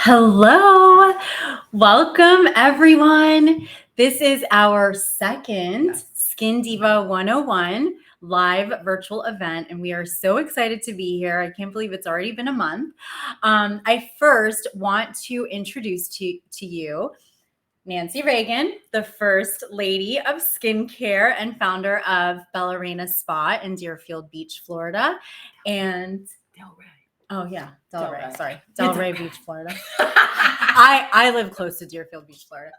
Hello, welcome everyone. This is our second Skin Diva 101 live virtual event, and we are so excited to be here. I can't believe it's already been a month. I first want to introduce to you Nancy Reagan, the first lady of skincare and founder of Bella Reina Spa in Deerfield Beach, Florida. And Delray. Oh yeah, Delray. Sorry, It's Delray okay. Beach, Florida. I live close to Deerfield Beach, Florida.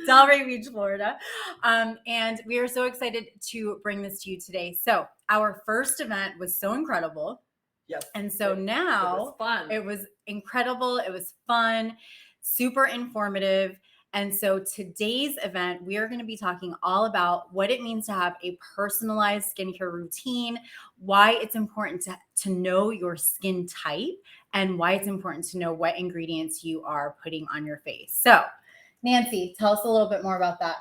Delray Beach, Florida. And we are so excited to bring this to you today. So our first event was so incredible. Yes. And so now it was fun. it was incredible. It was fun, super informative. And so today's event, we are going to be talking all about what it means to have a personalized skincare routine, why it's important to know your skin type, and why it's important to know what ingredients you are putting on your face. So, Nancy, tell us a little bit more about that.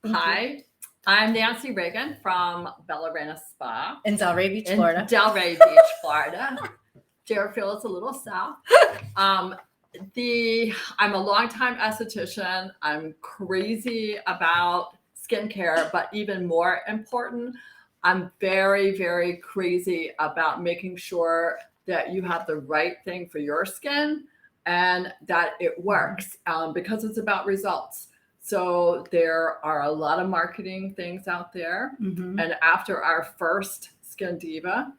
Hi, I'm Nancy Reagan from Bella Reina Spa In Delray Beach, Florida. Delray Beach, Florida. Deerfield is a little south. I'm a longtime esthetician. I'm crazy about skincare, but even more important, I'm very, very crazy about making sure that you have the right thing for your skin and that it works because it's about results. So there are a lot of marketing things out there. Mm-hmm. And after our first Skin Diva,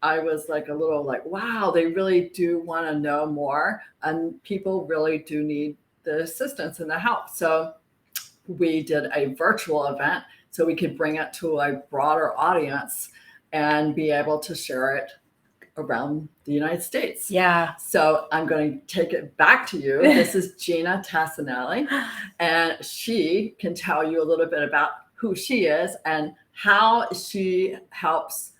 I was like a little like, wow, they really do want to know more. And people really do need the assistance and the help. So we did a virtual event so we could bring it to a broader audience and be able to share it around the United States. Yeah. So I'm going to take it back to you. This is 𝗦𝗕𝗕𝗦𝗖𝗥𝗕𝗘, and she can tell you a little bit about who she is and how she helps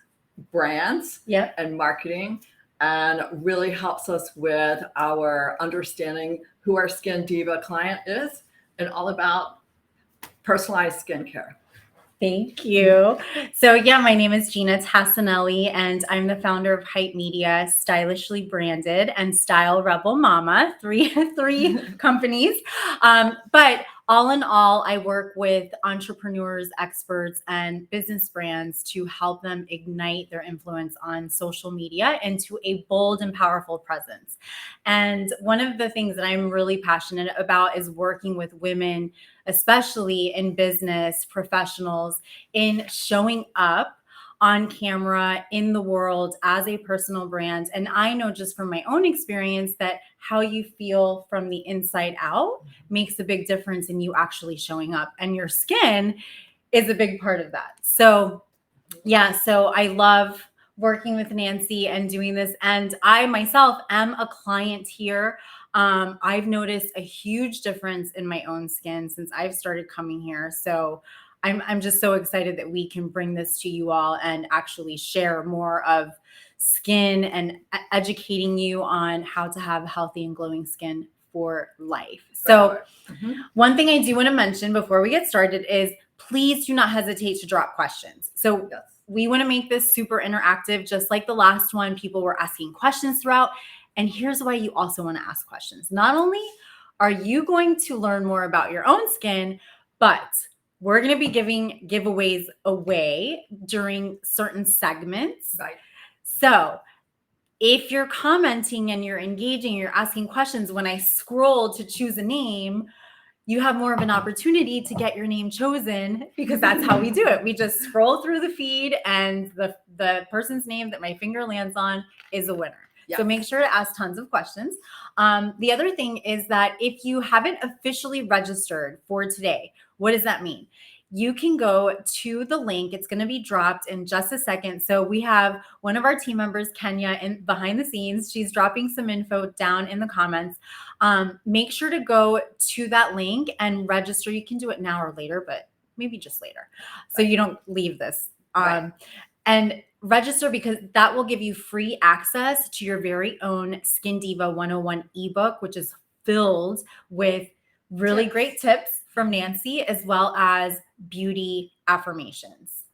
brands and marketing and really helps us with our understanding who our Skin Diva client is and all about personalized skincare. Thank you. So yeah, my name is 𝗦𝗕𝗕𝗦𝗖𝗥𝗕𝗘, and I'm the founder of Hype Media, Stylishly Branded, and Style Rebel Mama, three companies. But all in all, I work with entrepreneurs, experts, and business brands to help them ignite their influence on social media into a bold and powerful presence. And one of the things that I'm really passionate about is working with women, especially in business professionals, in showing up on camera in the world as a personal brand. And I know just from my own experience that how you feel from the inside out makes a big difference in you actually showing up. And your skin is a big part of that. So yeah, so I love working with Nancy and doing this. And I myself am a client here. I've noticed a huge difference in my own skin since I've started coming here. So I'm just so excited that we can bring this to you all and actually share more of skin and educating you on how to have healthy and glowing skin for life. So one thing I do want to mention before we get started is please do not hesitate to drop questions. So we want to make this super interactive, just like the last one. People were asking questions throughout. And here's why you also want to ask questions. Not only are you going to learn more about your own skin, but we're going to be giving giveaways away during certain segments. Right. So if you're commenting and you're engaging, you're asking questions, when I scroll to choose a name, you have more of an opportunity to get your name chosen because that's how we do it. We just scroll through the feed and the person's name that my finger lands on is a winner. Yes. So make sure to ask tons of questions. The other thing is that if you haven't officially registered for today, what does that mean? You can go to the link. It's going to be dropped in just a second. So we have one of our team members, Kenya, in behind the scenes. She's dropping some info down in the comments. Make sure to go to that link and register. You can do it now or later, but maybe just later. So you don't leave this. And register because that will give you free access to your very own Skin Diva 101 ebook, which is filled with really great tips from Nancy, as well as beauty affirmations.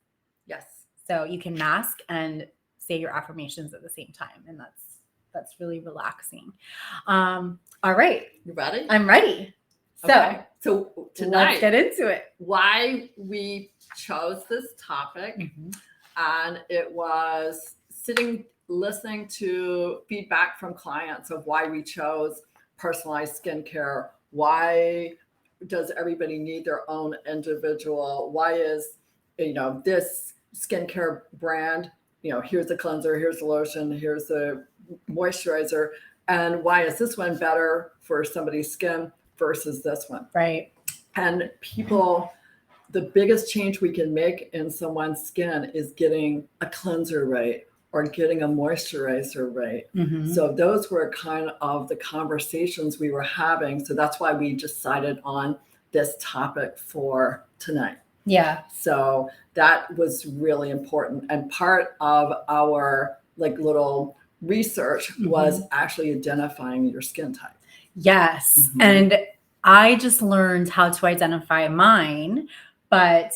Yes. So you can mask and say your affirmations at the same time. And that's That's really relaxing. All right. You ready? I'm ready. So, Okay. So tonight, let's get into it. why we chose this topic, and it was listening to feedback from clients of why we chose personalized skincare. Why does everybody need their own individual? Why is, this skincare brand, here's the cleanser, here's the lotion, here's the moisturizer, and why is this one better for somebody's skin versus this one? Right. And people, the biggest change we can make in someone's skin is getting a cleanser right or getting a moisturizer right. So those were kind of the conversations we were having. So that's why we decided on this topic for tonight. Yeah. So that was really important. And part of our little research was actually identifying your skin type. Yes. And I just learned how to identify mine, but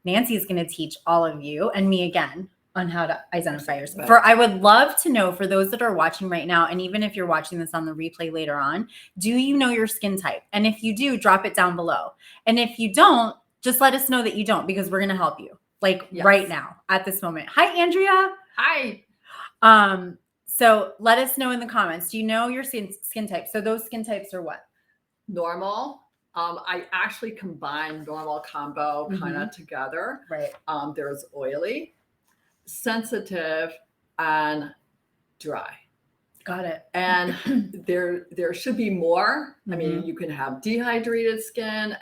Nancy is going to teach all of you and me again on how to identify yours. Right. I would love to know, for those that are watching right now, and even if you're watching this on the replay later on, do you know your skin type? And if you do, drop it down below. And if you don't, just let us know that you don't, because we're going to help you right now at this moment. Hi, Andrea. Hi. So let us know in the comments. Do you know your skin type? So those skin types are what? Normal. I actually combine normal combo kind of together. Right. There's oily, sensitive, and dry. Got it. And there should be more. I mean, you can have dehydrated skin,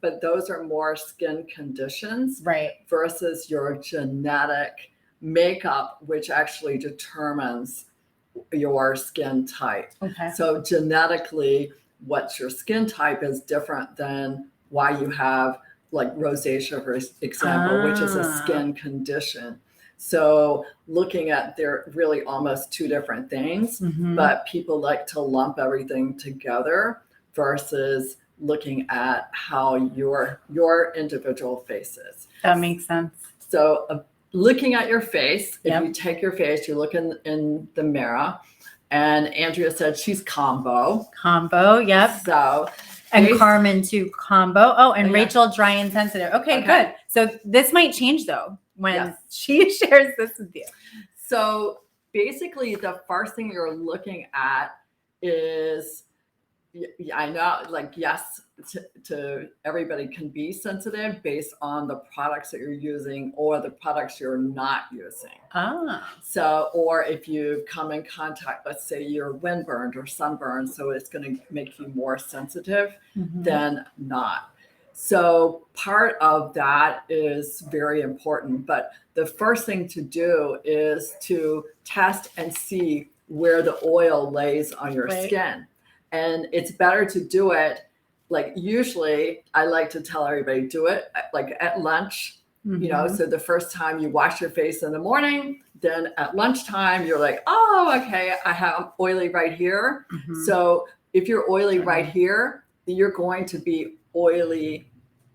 but those are more skin conditions, right, versus your genetic makeup, which actually determines your skin type. Okay. So genetically, what's your skin type is different than why you have rosacea, for example, which is a skin condition. So looking at, they're really almost two different things, but people like to lump everything together versus looking at how your individual face is. That makes sense. So looking at your face, if you take your face, you look in the mirror, and Andrea said she's combo. Combo, yep. So, and Carmen too, combo. Oh, and Rachel, dry and sensitive. Okay, good. So this might change though when she shares this with you. So basically, the first thing you're looking at is, I know, yes, to everybody can be sensitive based on the products that you're using or the products you're not using. So, or if you come in contact, let's say you're windburned or sunburned, so it's going to make you more sensitive than not. So part of that is very important. But the first thing to do is to test and see where the oil lays on your skin. And it's better to do it, usually I like to tell everybody, do it at lunch, so the first time you wash your face in the morning, then at lunchtime, you're like, oh, okay, I have oily right here. So if you're oily right here, you're going to be oily.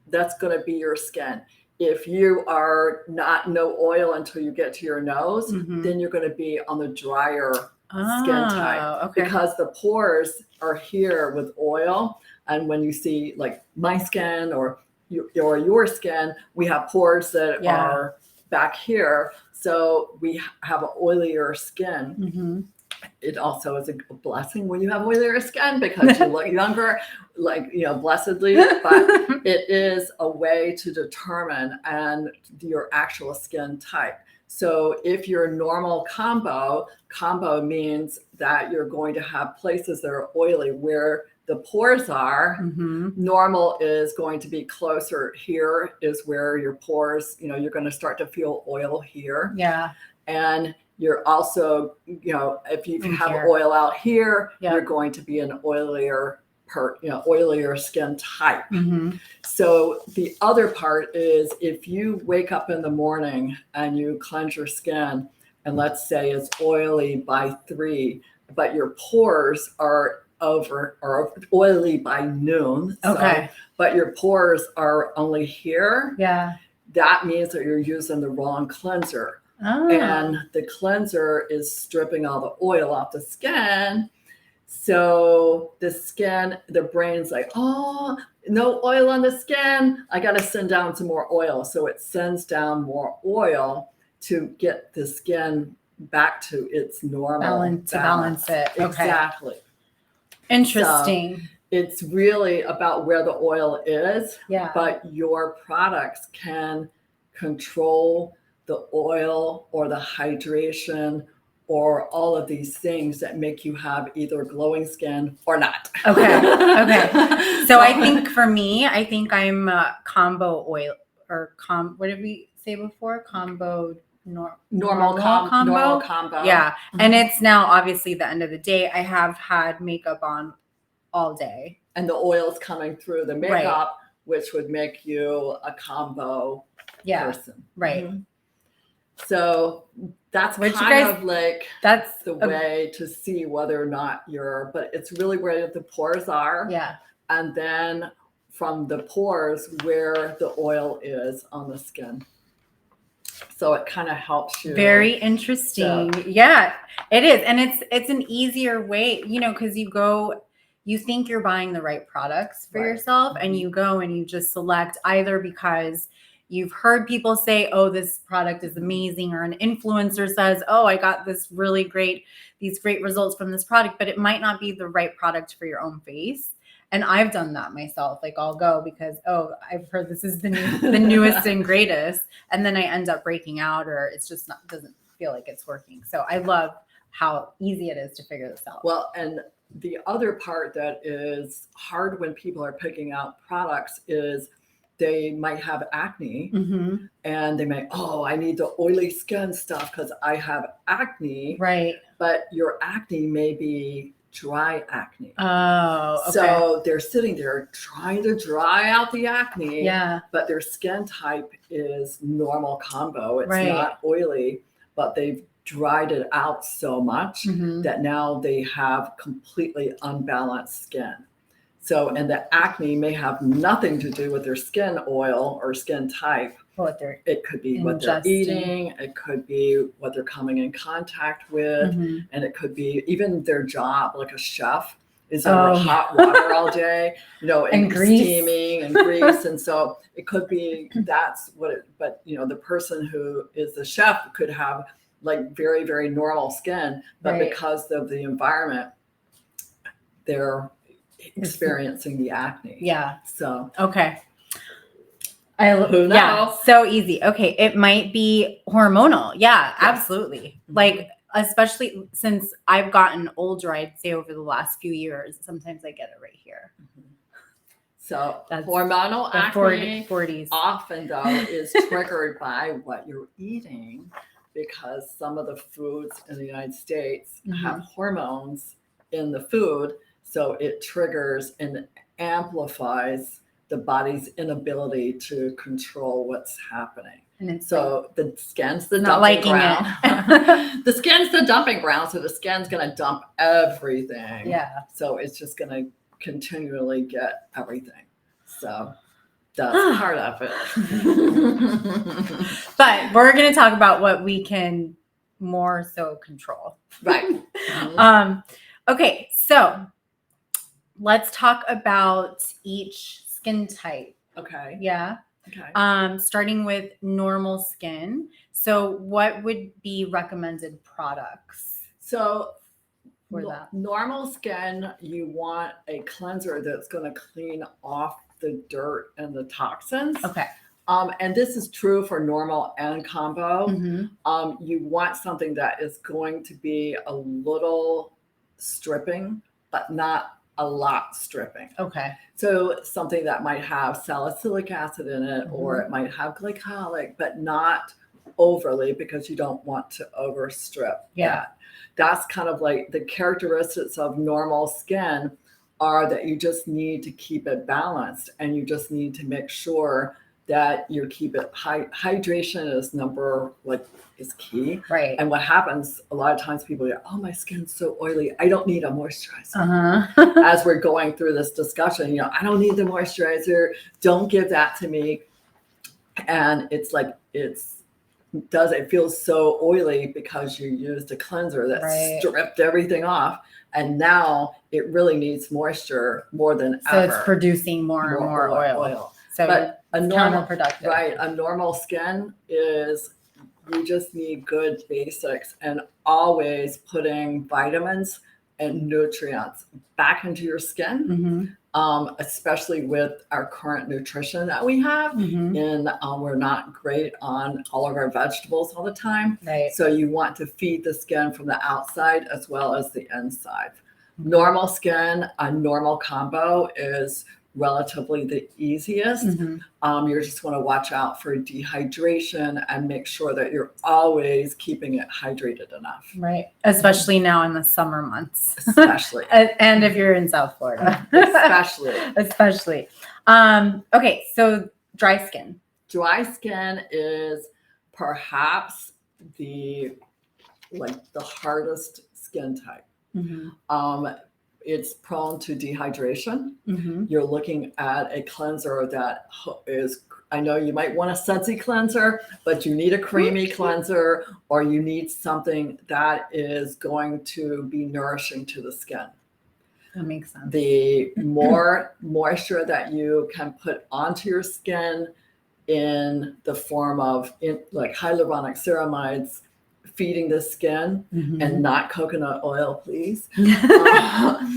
That's going to be your skin. If you are no oil until you get to your nose, then you're going to be on the drier skin type, because the pores are here with oil. And when you see my skin or your skin, we have pores that are back here. So we have an oilier skin. It also is a blessing when you have oilier skin because you look younger, blessedly, but it is a way to determine your actual skin type. So if you're normal combo means that you're going to have places that are oily where the pores are. Normal is going to be closer. Here is where your pores, you're going to start to feel oil here. Yeah. And you're also, if you have oil out here, you're going to be an oilier skin type. So the other part is, if you wake up in the morning and you cleanse your skin, and let's say it's oily by 3, but your pores are oily by noon. But your pores are only here. Yeah. That means that you're using the wrong cleanser. and the cleanser is stripping all the oil off the skin. So the brain's like, oh, no oil on the skin. I got to send down some more oil. So it sends down more oil to get the skin back to its normal balance it. Okay. Exactly. Interesting. So it's really about where the oil is, yeah. But your products can control the oil or the hydration or all of these things that make you have either glowing skin or not. Okay. Okay. So I think for me, I'm combo oil or what did we say before? Combo normal combo. Yeah. Mm-hmm. And it's now obviously the end of the day. I have had makeup on all day. And the oil's coming through the makeup, which would make you a combo person. Right. Mm-hmm. So that's that's the way to see whether or not but it's really where the pores are. Yeah. And then from the pores where the oil is on the skin. So it kind of helps you. Very interesting. Yeah, it is. And it's an easier way, because you think you're buying the right products for yourself, and you go and you just select either because you've heard people say, oh, this product is amazing, or an influencer says, oh, I got these great results from this product, but it might not be the right product for your own face. And I've done that myself. Like I'll go because, oh, I've heard this is the newest and greatest. And then I end up breaking out, or it's just doesn't feel like it's working. So I love how easy it is to figure this out. Well, and the other part that is hard when people are picking out products is they might have acne, mm-hmm. and they may, I need the oily skin stuff because I have acne. Right. But your acne may be dry acne. Oh, okay. So they're sitting there trying to dry out the acne. Yeah. But their skin type is normal combo. It's not oily, but they've dried it out so much mm-hmm. that now they have completely unbalanced skin. So, and the acne may have nothing to do with their skin oil or skin type. It could be what they're eating. It could be what they're coming in contact with. Mm-hmm. And it could be even their job, like a chef is under hot water all day, and steaming and grease. And so it could be but the person who is the chef could have like very, very normal skin, but because of the environment, they're experiencing the acne. Yeah. So okay. Who knows? Yeah, so easy. Okay, it might be hormonal. Yeah, absolutely. Mm-hmm. Like especially since I've gotten older, I'd say over the last few years, sometimes I get it right here. Mm-hmm. So that's hormonal acne 40s. Often though is triggered by what you're eating, because some of the foods in the United States mm-hmm. have hormones in the food. So it triggers and amplifies the body's inability to control what's happening. And so the skin's the dumping ground. The skin's the dumping ground. So the skin's going to dump everything. Yeah. So it's just going to continually get everything. So that's part of it. But we're going to talk about what we can more so control. Right. Mm-hmm. Okay. So let's talk about each skin type. Okay. Yeah. Okay. Starting with normal skin. So what would be recommended products? So for that normal skin, you want a cleanser that's going to clean off the dirt and the toxins. Okay. And this is true for normal and combo. Mm-hmm. You want something that is going to be a little stripping, but not a lot stripping. Okay. So something that might have salicylic acid in it, mm-hmm. or it might have glycolic, but not overly, because you don't want to overstrip that. That's kind of like the characteristics of normal skin are that you just need to keep it balanced, and you just need to make sure that you keep it hydration is key. Right. And what happens a lot of times, people go, oh, my skin's so oily, I don't need a moisturizer. Uh-huh. As we're going through this discussion, I don't need the moisturizer. Don't give that to me. And it's like, it's it feel so oily because you used a cleanser that Right. stripped everything off, and now it really needs moisture more than So ever. it's producing more and more oil. So But a it's normal, counterproductive. right? A normal skin is, you just need good basics, and always putting vitamins and nutrients back into your skin. Especially with our current nutrition that we have, and we're not great on all of our vegetables all the time. Right. So you want to feed the skin from the outside as well as the inside. Normal skin, a normal combo is relatively the easiest. You just want to watch out for dehydration and make sure that you're always keeping it hydrated enough. Right. Especially now in the summer months. Especially. And if you're in South Florida. Especially. Okay. So dry skin. Dry skin is perhaps the hardest skin type. It's prone to dehydration. You're looking at a cleanser that is, I know you might want a sudsy cleanser, but you need a creamy cleanser, or you need something that is going to be nourishing to the skin. That makes sense. The more moisture that you can put onto your skin in the form of like 𝗦𝗕𝗦𝗕𝗦𝗖𝗥𝗜𝗕𝗘, feeding the skin, and not coconut oil, please. The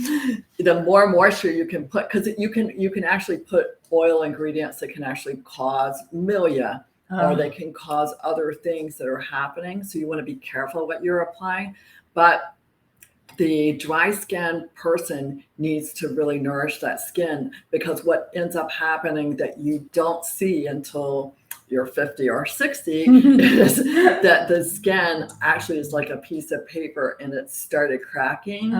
more moisture you can put, because you can actually put oil ingredients that can actually cause milia, or they can cause other things that are happening. So you want to be careful what you're applying. But the dry skin person needs to really nourish that skin, because what ends up happening that you don't see until you're 50 or 60 is that the skin actually is like a piece of paper, and it started cracking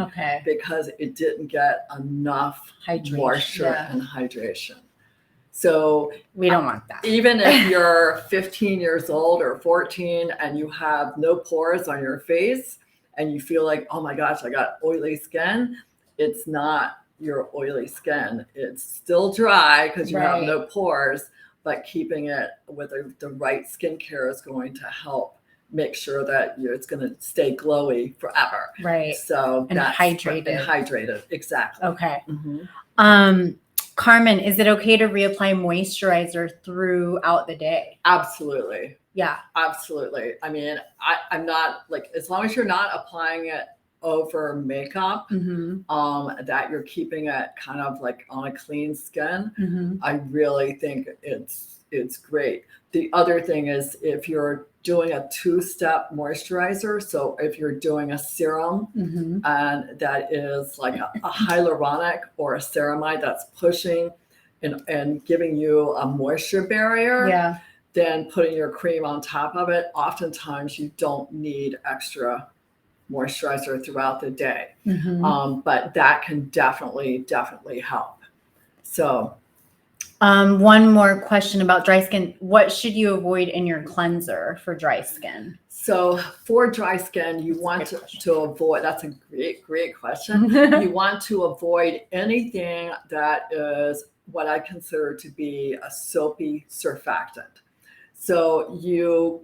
because it didn't get enough moisture and hydration. So we don't want that. Even if you're 15 years old or 14 and you have no pores on your face, and you feel like, oh my gosh, I got oily skin, it's not your oily skin. It's still dry because you have no pores, but keeping it with the right skincare is going to help make sure that it's going to stay glowy forever. Right. So and hydrated. And hydrated, exactly. Okay. Carmen, is it okay to reapply moisturizer throughout the day? Absolutely. Yeah. Absolutely. I mean, I'm not like, as long as you're not applying it over makeup, that you're keeping it kind of like on a clean skin, I really think it's great. The other thing is, if you're doing a 2-step moisturizer, so if you're doing a serum and that is like a hyaluronic or a ceramide that's pushing and giving you a moisture barrier, then putting your cream on top of it, oftentimes you don't need extra moisturizer throughout the day. But that can definitely help. So one more question about dry skin. What should you avoid in your cleanser for dry skin? So for dry skin, you want to avoid, that's a great question. You want to avoid anything that is what I consider to be a soapy surfactant. So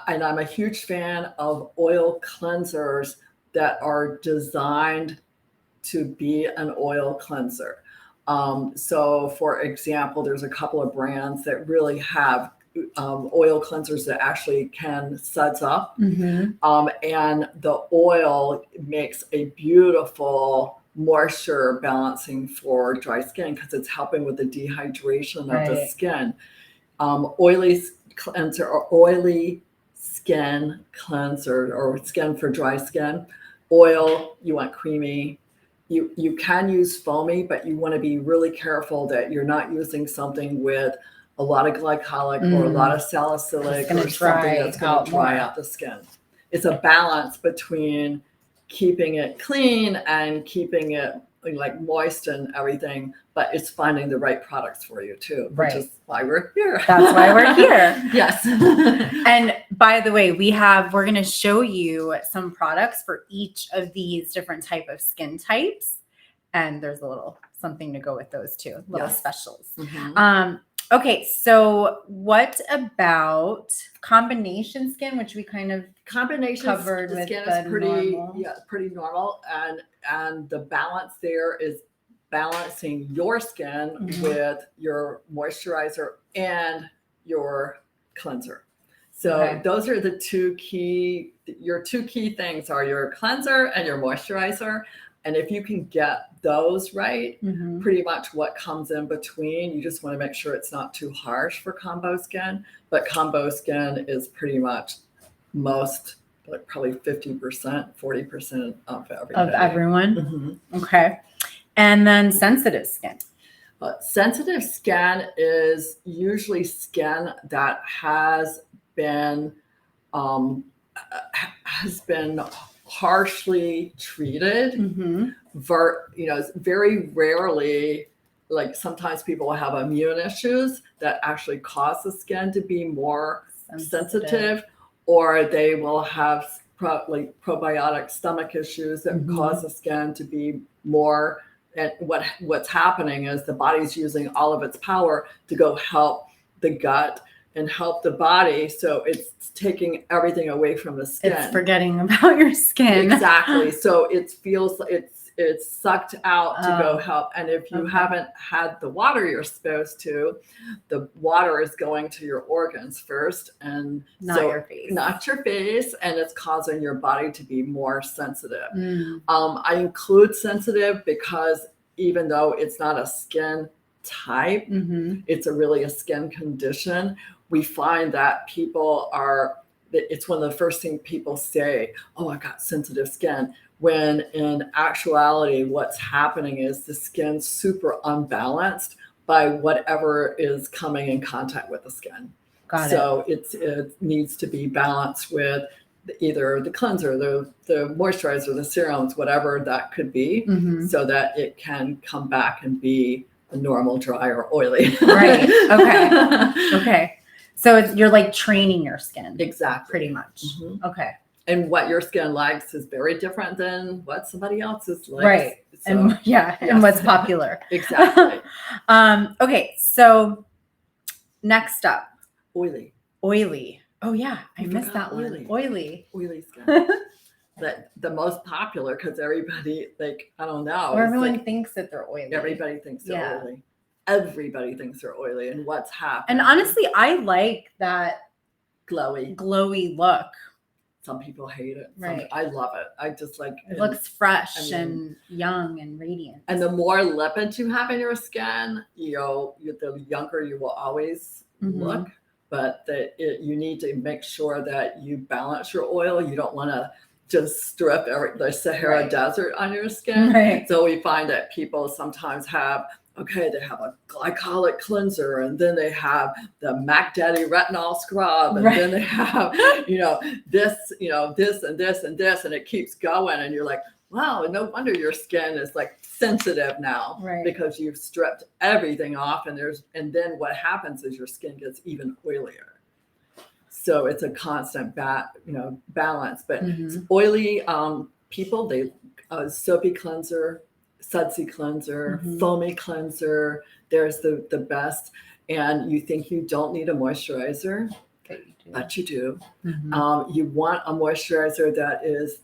and I'm a huge fan of oil cleansers that are designed to be an oil cleanser. So for example, there's a couple of brands that really have oil cleansers that actually can suds up. And the oil makes a beautiful moisture balancing for dry skin, because it's helping with the dehydration of the skin. Oily cleanser or oily skin cleanser, or skin for dry skin. Oil, you want creamy. You can use foamy, but you want to be really careful that you're not using something with a lot of glycolic or a lot of salicylic or something that's going to dry out the skin. It's a balance between keeping it clean and keeping it like moist and everything, but it's finding the right products for you too, which is why we're here. That's why we're here. Yes. And by the way, we're going to show you some products for each of these different type of skin types. And there's a little something to go with those too, little specials. Okay, so what about combination skin, which we kind of Combination covered with skin the is pretty normal. pretty normal, and the balance there is balancing your skin with your moisturizer and your cleanser. So those are the your two key things are your cleanser and your moisturizer. And if you can get those right, pretty much what comes in between, you just want to make sure it's not too harsh for combo skin. But combo skin is pretty much like probably 50%, 40% of everybody. Of everyone? Okay. And then sensitive skin. Sensitive skin is usually skin that has been harshly treated. Very rarely, like sometimes people will have immune issues that actually cause the skin to be more sensitive, or they will have probiotic stomach issues that cause the skin to be more. And what's happening is the body's using all of its power to go help the gut and help the body. So it's taking everything away from the skin. It's forgetting about your skin. Exactly. So it feels it's sucked out to go help. And if you haven't had the water you're supposed to, the water is going to your organs first, and not your face. Not your face, and it's causing your body to be more sensitive. I include sensitive because even though it's not a skin type, it's really a skin condition. We find that it's one of the first things people say, oh, I got sensitive skin. When in actuality, what's happening is the skin's super unbalanced by whatever is coming in contact with the skin. So it needs to be balanced with either the cleanser, the moisturizer, the serums, whatever that could be, so that it can come back and be a normal, dry, or oily. Right. Okay. Okay. So you're like training your skin. Exactly. Pretty much. Okay. And what your skin likes is very different than what somebody else's likes. Right. So, and what's popular. Exactly. Okay. So next up. Oily. Oh yeah. I missed that one. Oily skin. That the most popular because everybody, like, I don't know. Everyone thinks that they're oily. Everybody thinks they're oily. Everybody thinks they're oily, and what's happening. And honestly, I like that glowy look. Some people hate it. Right. I love it. I just like it. Looks fresh and young and radiant. And the more lipids you have in your skin, the younger you will always look. But you need to make sure that you balance your oil. You don't want to just strip the Sahara Desert on your skin. Right. So we find that people sometimes have they have a glycolic cleanser, and then they have the Mac Daddy retinol scrub, and then they have, this, this and this and this, and it keeps going. And you're like, wow, no wonder your skin is like sensitive now, because you've stripped everything off, and then what happens is your skin gets even oilier. So it's a constant balance. But oily people, they soapy cleanser, sudsy cleanser, foamy cleanser. There's the best. And you think you don't need a moisturizer, but you do. You want a moisturizer that is,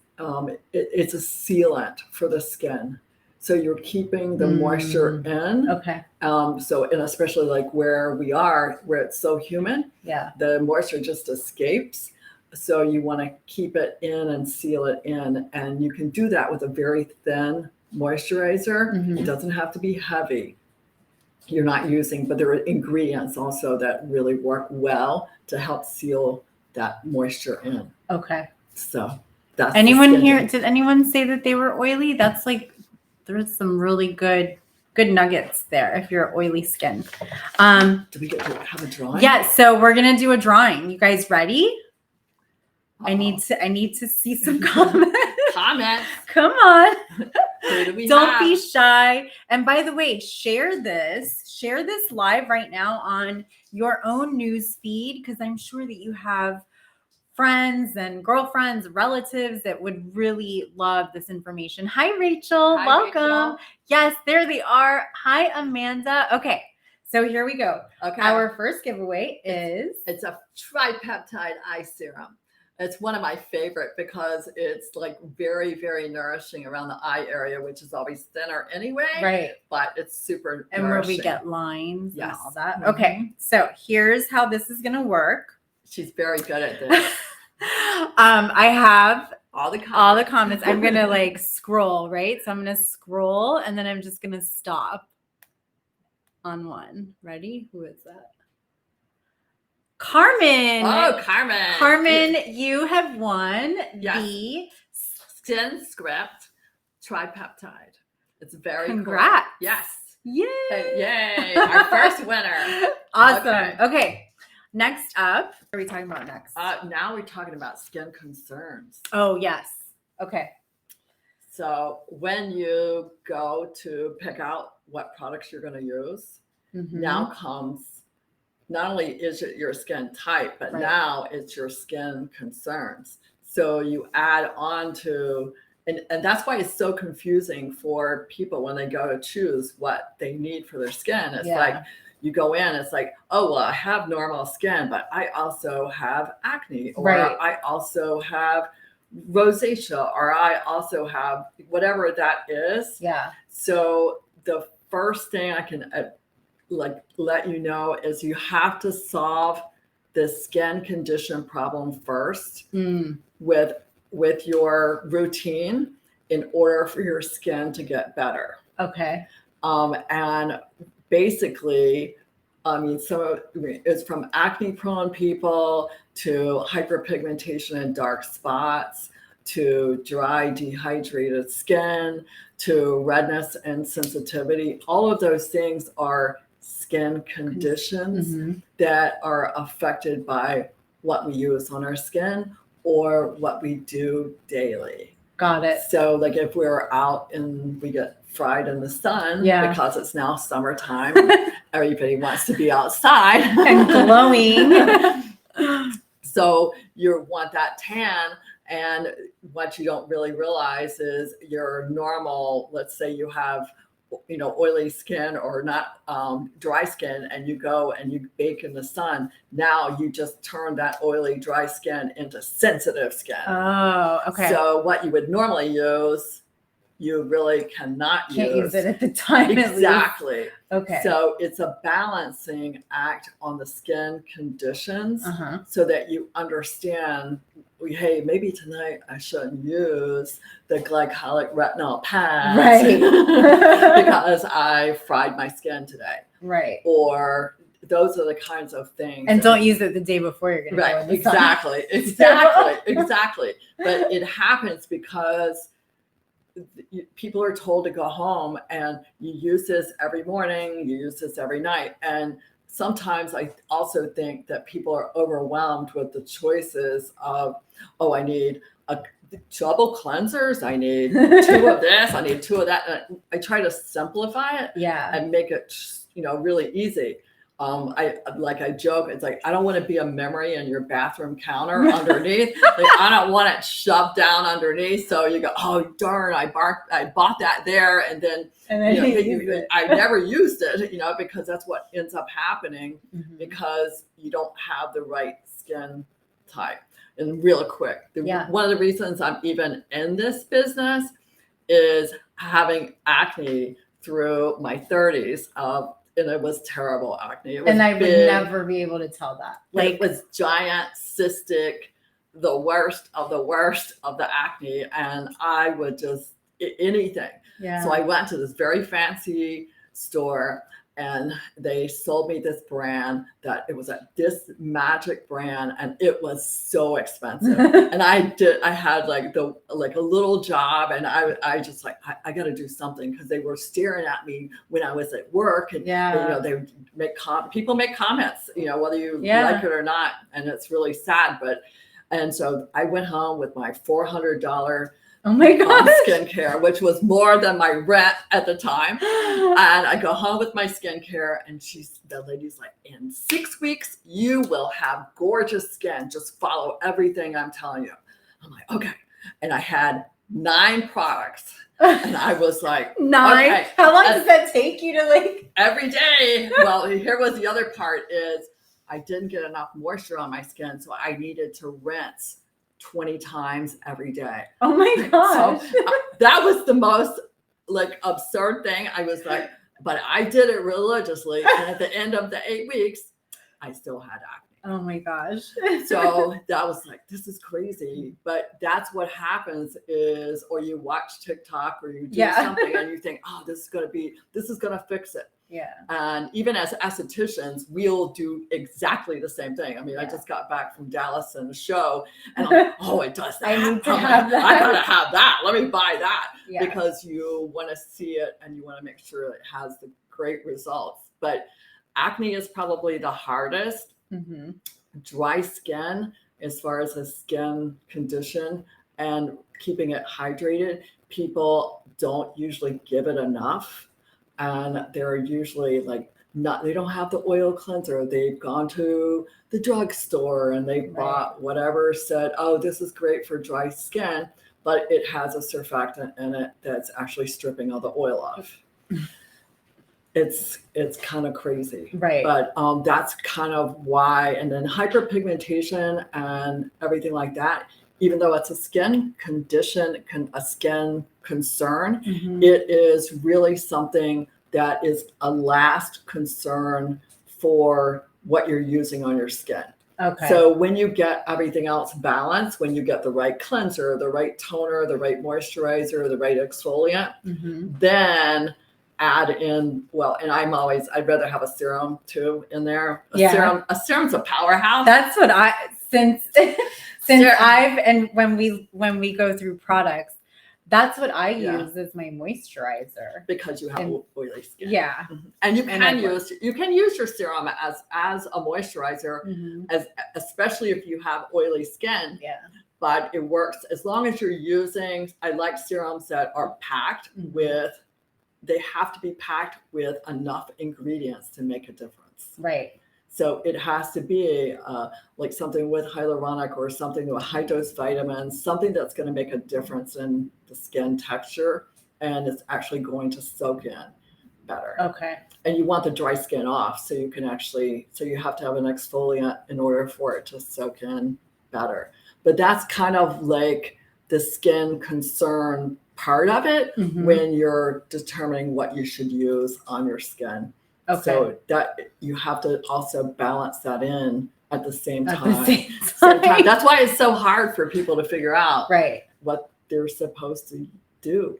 it's a sealant for the skin. So you're keeping the moisture in. Okay. And especially like where we are, where it's so humid, the moisture just escapes. So you want to keep it in and seal it in. And you can do that with a very thin moisturizer. It doesn't have to be heavy. You're not using, but there are ingredients also that really work well to help seal that moisture in. Okay. So that's anyone here, did anyone say that they were oily? That's like, there's some really good nuggets there if you're oily skin. Do we get to have a drawing? Yeah, so we're gonna do a drawing. You guys ready? I need to see some comments. Come on. Don't be shy. And by the way, share this live right now on your own news feed, because I'm sure that you have friends and girlfriends, relatives that would really love this information. Hi, Rachel. Welcome. Rachel. Yes, there they are. Hi, Amanda. Okay. So here we go. Okay. Our first giveaway is it's a tripeptide eye serum. It's one of my favorite because it's like very, very nourishing around the eye area, which is always thinner anyway. right. But it's super And where nourishing. we get lines and Yes. all that. Mhm. Okay. So here's how this is going to work. She's very good at this. I have all the comments. I'm going to like scroll, right? So I'm going to scroll and then I'm just going to stop on one. Ready? Who is that? Carmen. Oh, Carmen. Carmen, you have won Yes. the Skin Script Tripeptide. It's very Congrats. cool. Yes. Yay. Yay. Our first winner. Awesome. Okay. Next up, what are we talking about next? Now we're talking about skin concerns. Oh, yes. Okay. So when you go to pick out what products you're going to use, now comes not only is it your skin type, but now it's your skin concerns. So you add on to, and that's why it's so confusing for people when they go to choose what they need for their skin. It's like, you go in, it's like, oh, well, I have normal skin, but I also have acne, or I also have rosacea, or I also have whatever that is. Yeah. So the first thing I can let you know is you have to solve the skin condition problem first with your routine in order for your skin to get better. Okay. And basically, I mean, it's from acne prone people to hyperpigmentation and dark spots to dry, dehydrated skin to redness and sensitivity. All of those things are skin conditions that are affected by what we use on our skin or what we do daily. Got it. So like if we're out and we get fried in the sun because it's now summertime, everybody wants to be outside and glowing. So you want that tan. And what you don't really realize is your normal, let's say you have, oily skin or not dry skin, and you go and you bake in the sun. Now you just turn that oily, dry skin into sensitive skin. Oh, okay. So what you would normally use, you really Can't use it at the time. Exactly. Okay. So it's a balancing act on the skin conditions so that you understand, hey, maybe tonight I shouldn't use the glycolic retinol pads because I fried my skin today. Right. Or those are the kinds of things. And don't use it the day before you're going to go in the sun. Exactly. But it happens because people are told to go home and you use this every morning, you use this every night. And sometimes I also think that people are overwhelmed with the choices of, oh, I need a double cleansers, I need 2 of this, I need 2 of that. And I try to simplify it and make it, really easy. I joke, it's like, I don't want to be a memory in your bathroom counter underneath. Like, I don't want it shoved down underneath. So you go, oh, darn, I bought that there. And then I never used it, because that's what ends up happening because you don't have the right skin type. And real quick, one of the reasons I'm even in this business is having acne through my 30s. And it was terrible acne. And I would never be able to tell that. Like, it was giant, cystic, the worst of the acne. And I would just, anything. Yeah. So I went to this very fancy store and they sold me this brand that it was this magic brand, and it was so expensive. And I had like a little job, and I just like, I got to do something, because they were staring at me when I was at work, and they make people make comments, whether you like it or not, and it's really sad. And so I went home with my $400 skincare, which was more than my rent at the time. And I go home with my skincare, and the lady's like, in 6 weeks, you will have gorgeous skin. Just follow everything I'm telling you. I'm like, okay. And I had 9 products. And I was like, 9? okay. How long does that take you to like? Every day. Well, here was the other part is I didn't get enough moisture on my skin. So I needed to rinse 20 times every day. Oh my gosh. So that was the most like absurd thing. I was like, but I did it religiously. And at the end of the 8 weeks, I still had acne. Oh my gosh. So that was like, this is crazy. But that's what happens is, or you watch TikTok or you do something and you think, oh, this is going to fix it. Yeah. And even as estheticians, we'll do exactly the same thing. I mean, I just got back from Dallas and a show and I'm like, oh, it does that. I need to have that. I gotta have that. Let me buy that. Yeah. Because you want to see it and you want to make sure it has the great results. But acne is probably the hardest. Mm-hmm. Dry skin, as far as a skin condition and keeping it hydrated, people don't usually give it enough. And they're usually like they don't have the oil cleanser. They've gone to the drugstore and they bought whatever, said, oh, this is great for dry skin, but it has a surfactant in it that's actually stripping all the oil off. It's kind of crazy. Right. But that's kind of why. And then hyperpigmentation and everything like that, even though it's a skin condition, a skin concern, it is really something that is a last concern for what you're using on your skin. Okay. So when you get everything else balanced, when you get the right cleanser, the right toner, the right moisturizer, the right exfoliant, then add in, and I'd rather have a serum too in there. A serum's a powerhouse. That's what since when we go through products, that's what I use as my moisturizer. Because you have oily skin. Yeah. And you can use your serum as a moisturizer, especially if you have oily skin. Yeah. But it works as long as you're using, I like serums that are packed with, they have to be packed with enough ingredients to make a difference. Right. So it has to be like something with hyaluronic or something with high dose vitamins, something that's going to make a difference in the skin texture and it's actually going to soak in better. Okay. And you want the dry skin off so you can so you have to have an exfoliant in order for it to soak in better. But that's kind of like the skin concern part of it when you're determining what you should use on your skin. Okay. So that you have to also balance that in at the same time. At the same time. That's why it's so hard for people to figure out what they're supposed to do.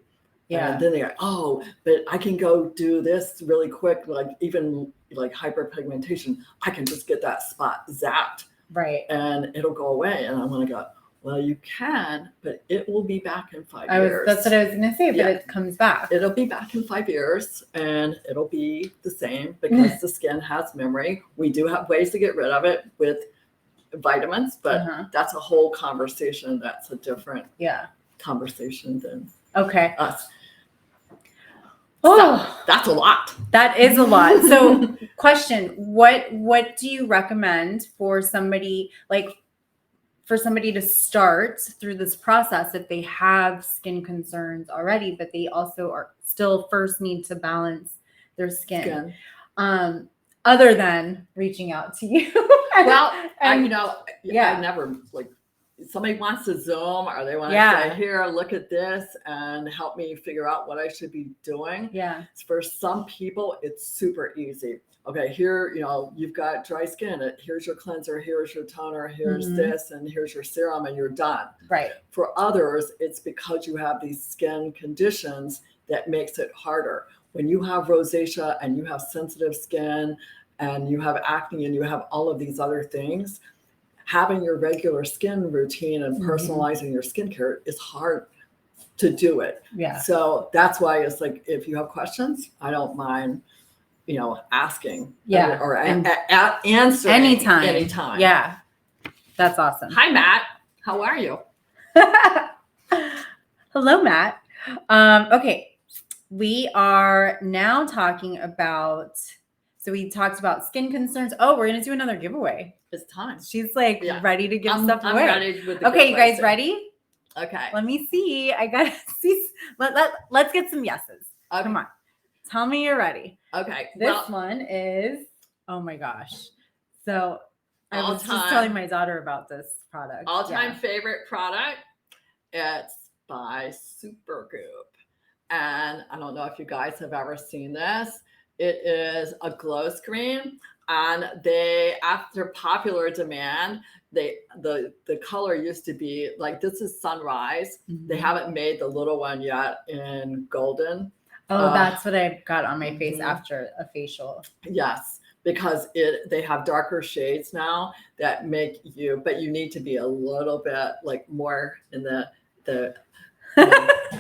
Yeah. And then they're like, oh, but I can go do this really quick, like even like hyperpigmentation. I can just get that spot zapped. Right. And it'll go away. And I'm going to go, well, you can, but it will be back in 5 years. That's what I was going to say, but it comes back. It'll be back in 5 years and it'll be the same because the skin has memory. We do have ways to get rid of it with vitamins, but that's a whole conversation. That's a different conversation than us. Oh, so, that's a lot. That is a lot. So question, what do you recommend for somebody to start through this process if they have skin concerns already, but they also are still first need to balance their skin. Other than reaching out to you? I never somebody wants to Zoom or they want to say, here, look at this and help me figure out what I should be doing. Yeah. For some people, it's super easy. Okay, here, you've got dry skin. Here's your cleanser, here's your toner, here's this, and here's your serum, and you're done. Right. For others, it's because you have these skin conditions that makes it harder. When you have rosacea and you have sensitive skin and you have acne and you have all of these other things, having your regular skin routine and personalizing your skincare is hard to do it. Yeah. So that's why it's like, if you have questions, I don't mind asking or answering anytime. Yeah. That's awesome. Hi, Matt. How are you? Hello, Matt. Okay. We are now talking about, so we talked about skin concerns. Oh, we're going to do another giveaway. It's time. She's ready to give stuff I'm away. ready with the okay, you guys ready? Okay. Let me see. I gotta see. Let's get some yeses. Okay. Come on. Tell me you're ready. Okay. This one is, oh my gosh. So I was just All-time- telling my daughter about this product. all-time Yeah. favorite product. It's by Supergoop. And I don't know if you guys have ever seen this. It is a glow screen. And they, after popular demand, the color used to be like, this is sunrise. They haven't made the little one yet in golden. Oh, that's what I got on my face Mhm. after a facial. Yes, because they have darker shades now that make you, but you need to be a little bit like more in the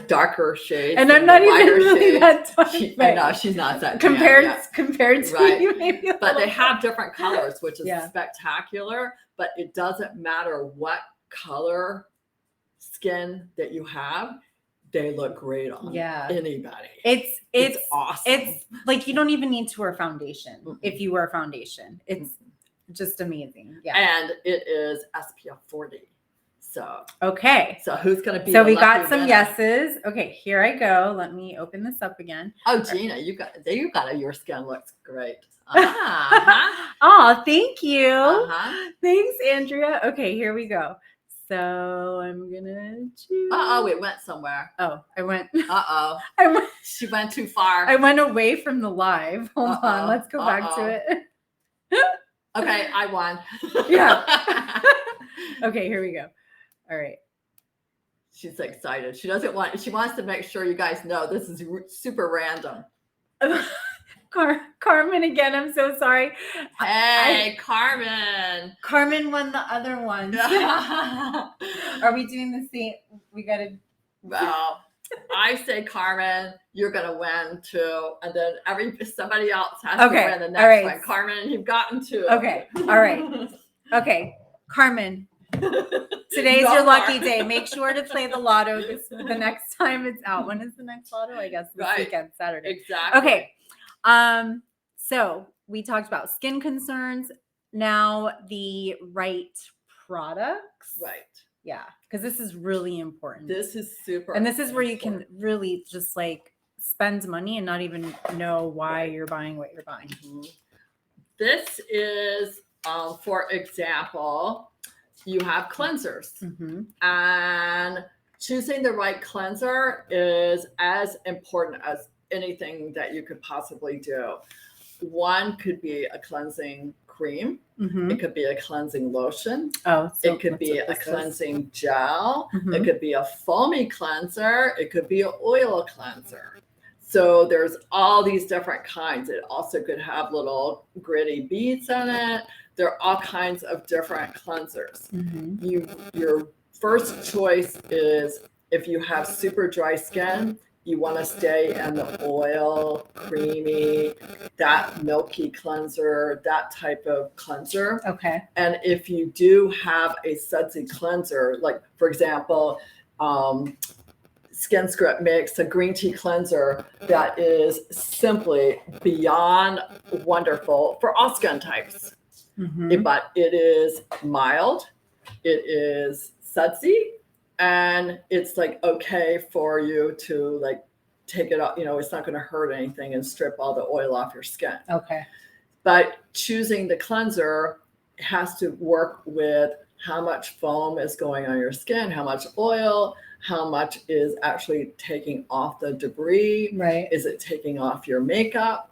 darker shades. And I'm than not the even lighter really shades. that dark. I know she's not that tan compared yet. to Right. you, maybe. But they have different colors, which is Yeah. spectacular. But it doesn't matter what color skin that you have, they look great on anybody. It's awesome. It's like you don't even need to wear foundation if you wear foundation. It's just amazing. Yeah. And it is SPF 40. So okay. So who's gonna be? So the we got lucky some winner? yeses. Okay, here I go. Let me open this up again. Oh, Gina, you got your skin looks great. Uh-huh. Oh, thank you. Uh-huh. Thanks, Andrea. Okay, here we go. So I'm gonna choose. Uh-oh, it went somewhere. Oh, I went. Uh-oh. She went too far. I went away from the live. Hold Uh-oh. on. Let's go back to it. Okay, I won. Yeah. Okay, here we go. All right. She's excited. She wants to make sure you guys know this is super random. Carmen again. I'm so sorry. Hey, Carmen. Carmen won the other one. Are we doing the same? We got to. Well, I say, Carmen, you're going to win too. And then somebody else has to win the next one. Carmen, you've gotten two. Okay. All right. Okay. Carmen. Today's your lucky day. Make sure to play the lotto the next time it's out. When is the next lotto? I guess this weekend, Saturday. Exactly. Okay. So we talked about skin concerns. Now the right products. Right. Yeah. Because this is really important. This is super. And this is where you can really just like spend money and not even know why you're buying what you're buying. Mm-hmm. This is, for example, you have cleansers. And choosing the right cleanser is as important as anything that you could possibly do. One could be a cleansing cream. It could be a cleansing lotion. It could be a cleansing gel. It could be a foamy cleanser. It could be an oil cleanser. So there's all these different kinds. It also could have little gritty beads in it. There are all kinds of different cleansers. Your first choice is, if you have super dry skin, you want to stay in the oil, creamy, that milky cleanser, that type of cleanser. Okay. And if you do have a sudsy cleanser, like for example, Skin Script makes a green tea cleanser that is simply beyond wonderful for all skin types. But it is mild, it is sudsy, and it's like okay for you to like take it off. It's not going to hurt anything and strip all the oil off your skin. Okay. But choosing the cleanser has to work with how much foam is going on your skin, how much oil, how much is actually taking off the debris. Right. Is it taking off your makeup?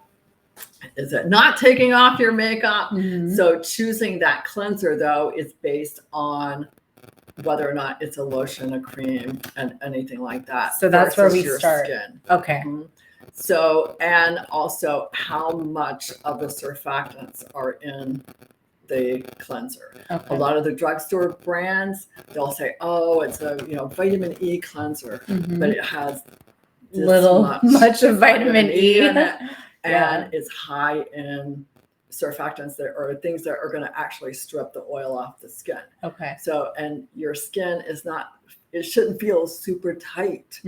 Is it not taking off your makeup? So choosing that cleanser, though, is based on whether or not it's a lotion, a cream, and anything like that. So that's where we your start. Skin. Okay. So, and also how much of the surfactants are in the cleanser. Okay. A lot of the drugstore brands, they'll say, oh, it's a vitamin E cleanser, but it has much of vitamin E in it, and it's high in surfactants that are things that are going to actually strip the oil off the skin. Okay. So, and your skin it shouldn't feel super tight.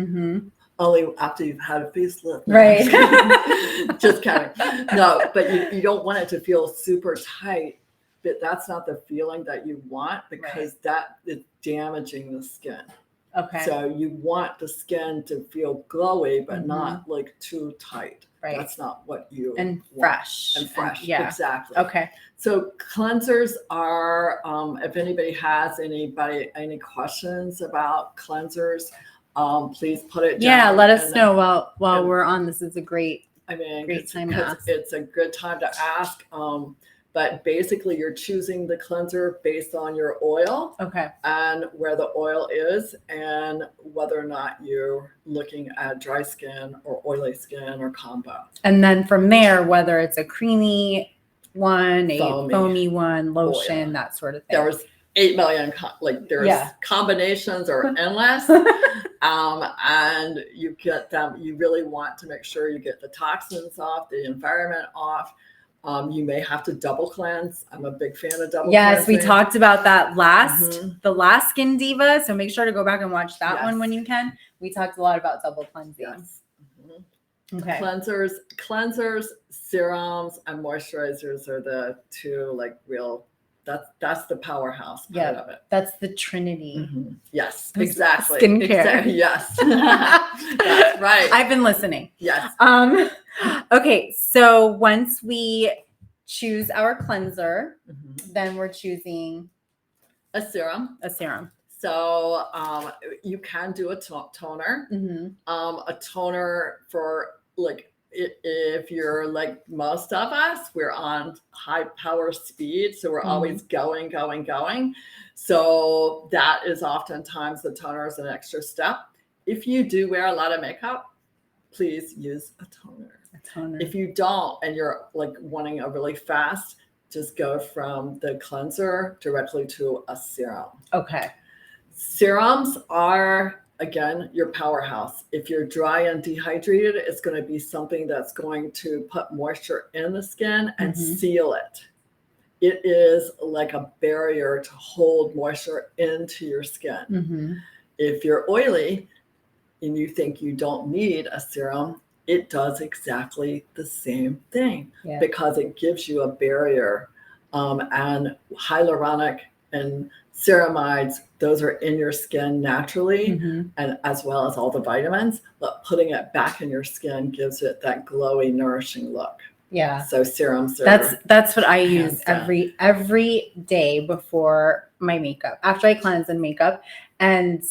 Only after you've had a facelift. Right. Just kidding. No, but you don't want it to feel super tight. But that's not the feeling that you want, because that is damaging the skin. Okay. So you want the skin to feel glowy, but not like too tight. Right. That's not what you want. fresh. Yeah. Exactly. Okay. So cleansers are, if anybody has any questions about cleansers, please put it down. Yeah, let us know while we're on. This is a great time to ask. It's a good time to ask. But basically, you're choosing the cleanser based on your oil, okay, and where the oil is, and whether or not you're looking at dry skin or oily skin or combo. And then from there, whether it's a creamy one, a foamy one, lotion, that sort of thing. There's 8 million, combinations are endless. And you get them, you really want to make sure you get the toxins off, the environment off. You may have to double cleanse. I'm a big fan of double cleansing. Yes, we talked about that the last Skin Diva. So make sure to go back and watch that one when you can. We talked a lot about double cleansing. Yes. Okay. Cleansers, serums, and moisturizers are the two real. That's the powerhouse part of it. That's the trinity. Yes, exactly. Skincare. Yes, that's right. I've been listening. Yes. Okay, so once we choose our cleanser, then we're choosing a serum. So you can do a toner. A toner for if you're like most of us, we're on high power speed. So we're always going. So that is oftentimes the toner is an extra step. If you do wear a lot of makeup, please use a toner. If you don't, and you're wanting a really fast, just go from the cleanser directly to a serum. Okay. Serums are, again, your powerhouse. If you're dry and dehydrated, it's going to be something that's going to put moisture in the skin and seal it. It is like a barrier to hold moisture into your skin. If you're oily and you think you don't need a serum, it does exactly the same thing because it gives you a barrier. And hyaluronic and ceramides, those are in your skin naturally, and as well as all the vitamins, but putting it back in your skin gives it that glowy, nourishing look. Yeah. So serums are that's what I use every day before my makeup, after I cleanse and makeup. And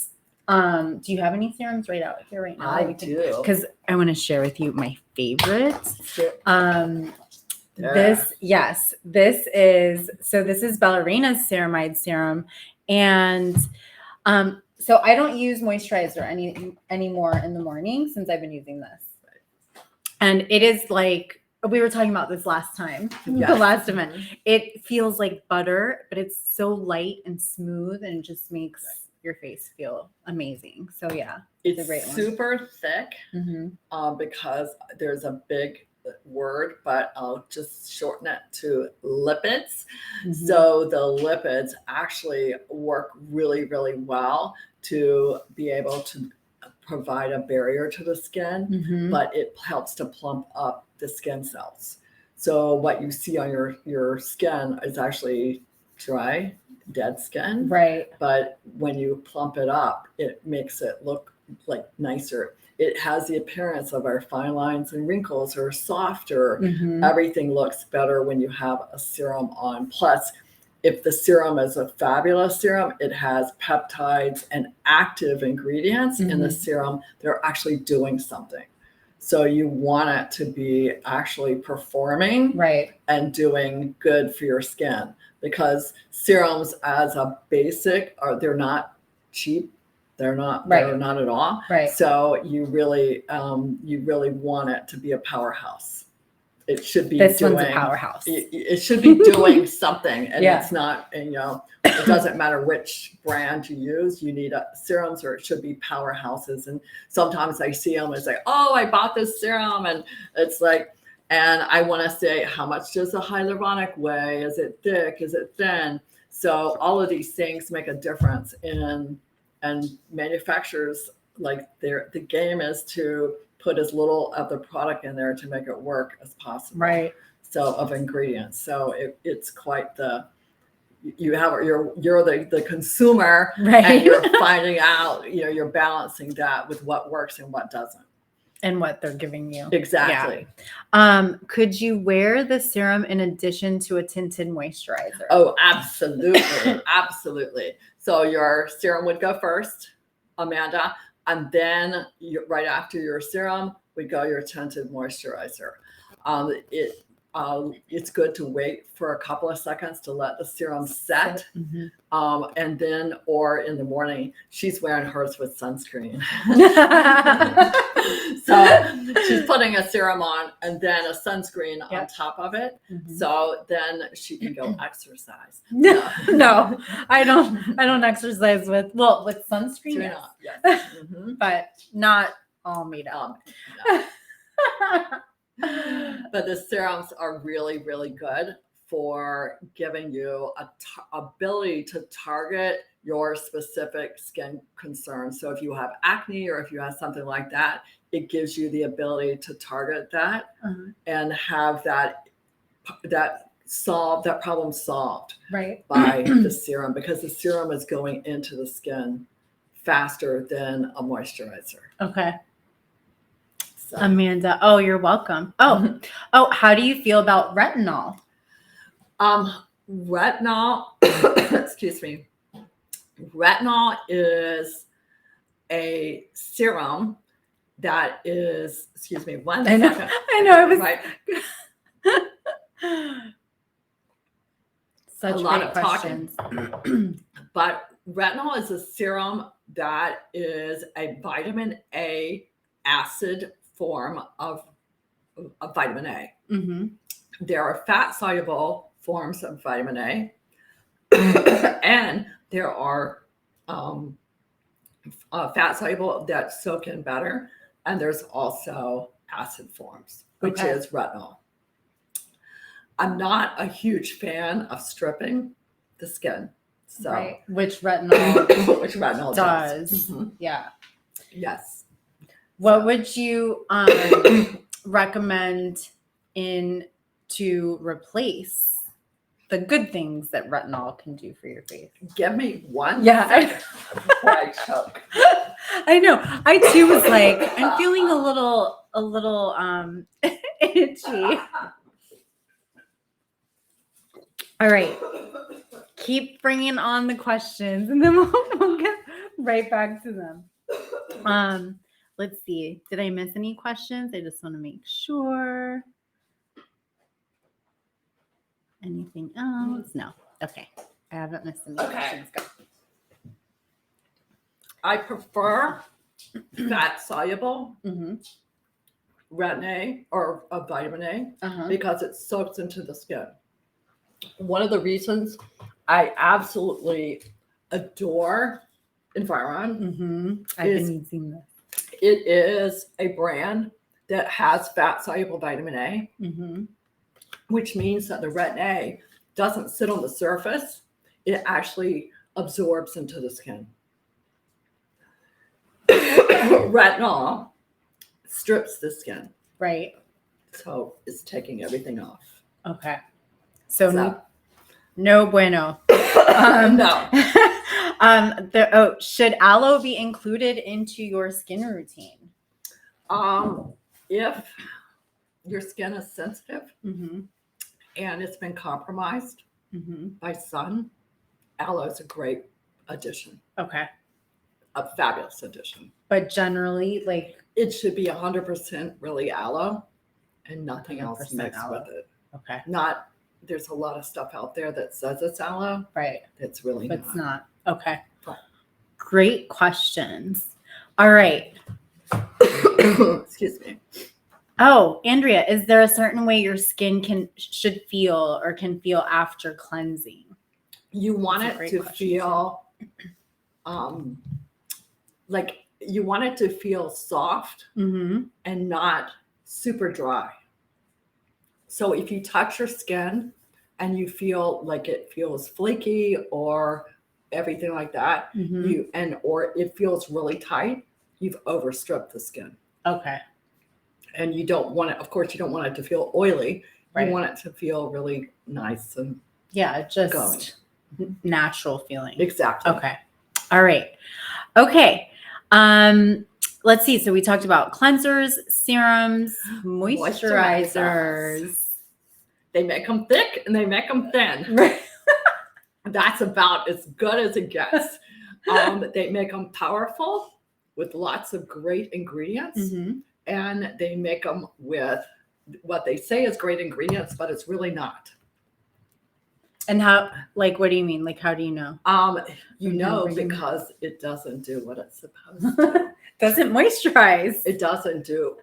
do you have any serums right out here right now? I do. Because I want to share with you my favorites. This is Bella Reina's ceramide serum. And so I don't use moisturizer anymore in the morning since I've been using this. And it is like, we were talking about this last time, the last event. It feels like butter, but it's so light and smooth and just makes your face feel amazing. So yeah, it's a great one. Super thick because there's a big word, but I'll just shorten it to lipids. So the lipids actually work really, really well to be able to provide a barrier to the skin, but it helps to plump up the skin cells. So what you see on your skin is actually dry, dead skin. Right. But when you plump it up, it makes it look like nicer. It has the appearance of our fine lines and wrinkles are softer. Everything looks better when you have a serum on. Plus, if the serum is a fabulous serum, it has peptides and active ingredients in the serum. They're actually doing something. So you want it to be actually performing and doing good for your skin, because serums as a basic they're not cheap. They're not at all. So you really want it to be a powerhouse. It should be one's a powerhouse. It should be doing something, and it's not. And it doesn't matter which brand you use. You need serums, or it should be powerhouses. And sometimes I see them as oh, I bought this serum, and it's and I want to say, how much does a hyaluronic weigh? Is it thick? Is it thin? So all of these things make a difference and manufacturers, the game is to put as little of the product in there to make it work as possible. So of ingredients. So it's quite you're the consumer, Right. and you're finding out, you're balancing that with what works and what doesn't. And what they're giving you. Exactly. Yeah. Could you wear the serum in addition to a tinted moisturizer? Oh, absolutely. Absolutely. So your serum would go first, Amanda, and then right after your serum would go your tinted moisturizer. It's good to wait for a couple of seconds to let the serum set. Mm-hmm. And then, or in the morning, she's wearing hers with sunscreen. So she's putting a serum on and then a sunscreen on top of it. Mm-hmm. So then she can go exercise. No, I don't exercise with sunscreen, yes. Yes. Mm-hmm. But not all made up. No. But the serums are really, really good for giving you a ability to target your specific skin concerns. So if you have acne or if you have something like that, it gives you the ability to target that and have that problem solved right by the serum, because the serum is going into the skin faster than a moisturizer. Okay. So. Amanda, oh, you're welcome. Oh, how do you feel about retinol? Retinol, excuse me. Retinol is a serum that is, excuse me, one second. I know. I was right. Such a lot great of questions. talking. But retinol is a serum that is a vitamin A acid form of vitamin A. Mm-hmm. There are fat-soluble forms of vitamin A, and there are fat-soluble that soak in better, and there's also acid forms, which is retinol. I'm not a huge fan of stripping the skin. So right. Which retinol does. Mm-hmm. Yeah. Yes. What would you recommend to replace the good things that retinol can do for your face? Give me one. Yeah. Before I choke. I know. I too was like, I'm feeling a little itchy. All right. Keep bringing on the questions and then we'll get right back to them. Let's see. Did I miss any questions? I just want to make sure. Anything else? No. Okay. I haven't missed any questions. Go. I prefer fat-soluble retin-A or vitamin A because it soaks into the skin. One of the reasons I absolutely adore Environ I've been using this. It is a brand that has fat-soluble vitamin A, which means that the retin-A doesn't sit on the surface. It actually absorbs into the skin. Retinol strips the skin. Right. So it's taking everything off. Okay. So no bueno. No. Should aloe be included into your skin routine? If your skin is sensitive and it's been compromised by sun, aloe is a great addition. Okay. A fabulous addition. But generally, like, it should be 100% really aloe and nothing else mixed with it. Okay. There's a lot of stuff out there that says it's aloe. Right. It's really not. It's not. Okay. Right. Great questions. All right. Excuse me. Oh, Andrea, is there a certain way your skin can feel after cleansing? You want it to feel like you want it to feel soft and not super dry. So if you touch your skin and you feel like it feels flaky or everything like that, or it feels really tight, you've overstripped the skin. Okay. And you don't want it, of course, you don't want it to feel oily. Right. You want it to feel really nice and just going. natural feeling. Exactly. Okay. All right. Okay. Let's see. So we talked about cleansers, serums, moisturizers. They make them thick and they make them thin. Right. That's about as good as it gets. They make them powerful with lots of great ingredients, Mm-hmm. and they make them with what they say is great ingredients, but it's really not. And how, like, what do you mean? Like, how do you know? You Mhm, know, regimen. because it doesn't do what it's supposed to. Doesn't moisturize. It doesn't do